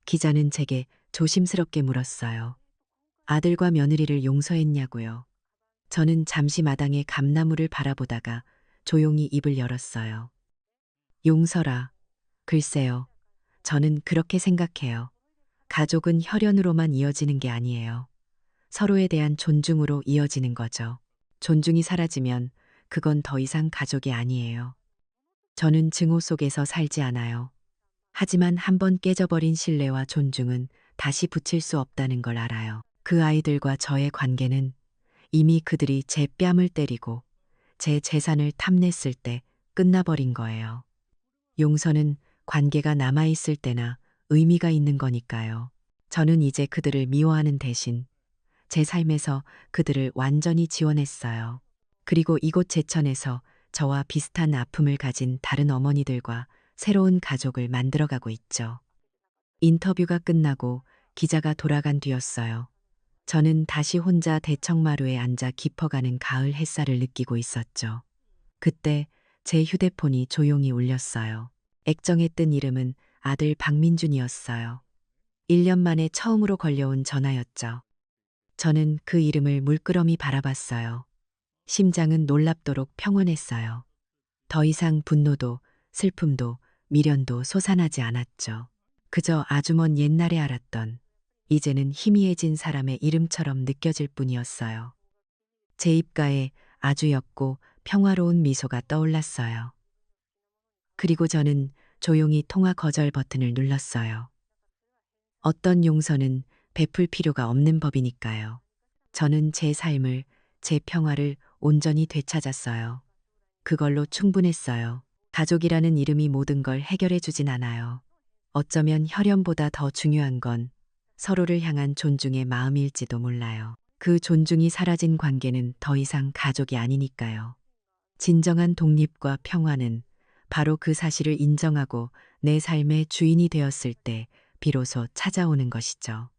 기자는 제게 조심스럽게 물었어요. 아들과 며느리를 용서했냐고요. 저는 잠시 마당의 감나무를 바라보다가 조용히 입을 열었어요. 용서라. 글쎄요. 저는 그렇게 생각해요. 가족은 혈연으로만 이어지는 게 아니에요. 서로에 대한 존중으로 이어지는 거죠. 존중이 사라지면 그건 더 이상 가족이 아니에요. 저는 증오 속에서 살지 않아요. 하지만 한번 깨져버린 신뢰와 존중은 다시 붙일 수 없다는 걸 알아요. 그 아이들과 저의 관계는 이미 그들이 제 뺨을 때리고 제 재산을 탐냈을 때 끝나버린 거예요. 용서는 관계가 남아있을 때나 의미가 있는 거니까요. 저는 이제 그들을 미워하는 대신 제 삶에서 그들을 완전히 지원했어요. 그리고 이곳 제천에서 저와 비슷한 아픔을 가진 다른 어머니들과 새로운 가족을 만들어가고 있죠. 인터뷰가 끝나고 기자가 돌아간 뒤였어요. 저는 다시 혼자 대청마루에 앉아 깊어가는 가을 햇살을 느끼고 있었죠. 그때 제 휴대폰이 조용히 울렸어요. 액정에 뜬 이름은 아들 박민준이었어요. 1년 만에 처음으로 걸려온 전화였죠. 저는 그 이름을 물끄러미 바라봤어요. 심장은 놀랍도록 평온했어요. 더 이상 분노도 슬픔도 미련도 솟아나지 않았죠. 그저 아주 먼 옛날에 알았던 이제는 희미해진 사람의 이름처럼 느껴질 뿐이었어요. 제 입가에 아주 옅고 평화로운 미소가 떠올랐어요. 그리고 저는 조용히 통화 거절 버튼을 눌렀어요. 어떤 용서는 베풀 필요가 없는 법이니까요. 저는 제 삶을, 제 평화를 온전히 되찾았어요. 그걸로 충분했어요. 가족이라는 이름이 모든 걸 해결해 주진 않아요. 어쩌면 혈연보다 더 중요한 건 서로를 향한 존중의 마음일지도 몰라요. 그 존중이 사라진 관계는 더 이상 가족이 아니니까요. 진정한 독립과 평화는 바로 그 사실을 인정하고 내 삶의 주인이 되었을 때 비로소 찾아오는 것이죠.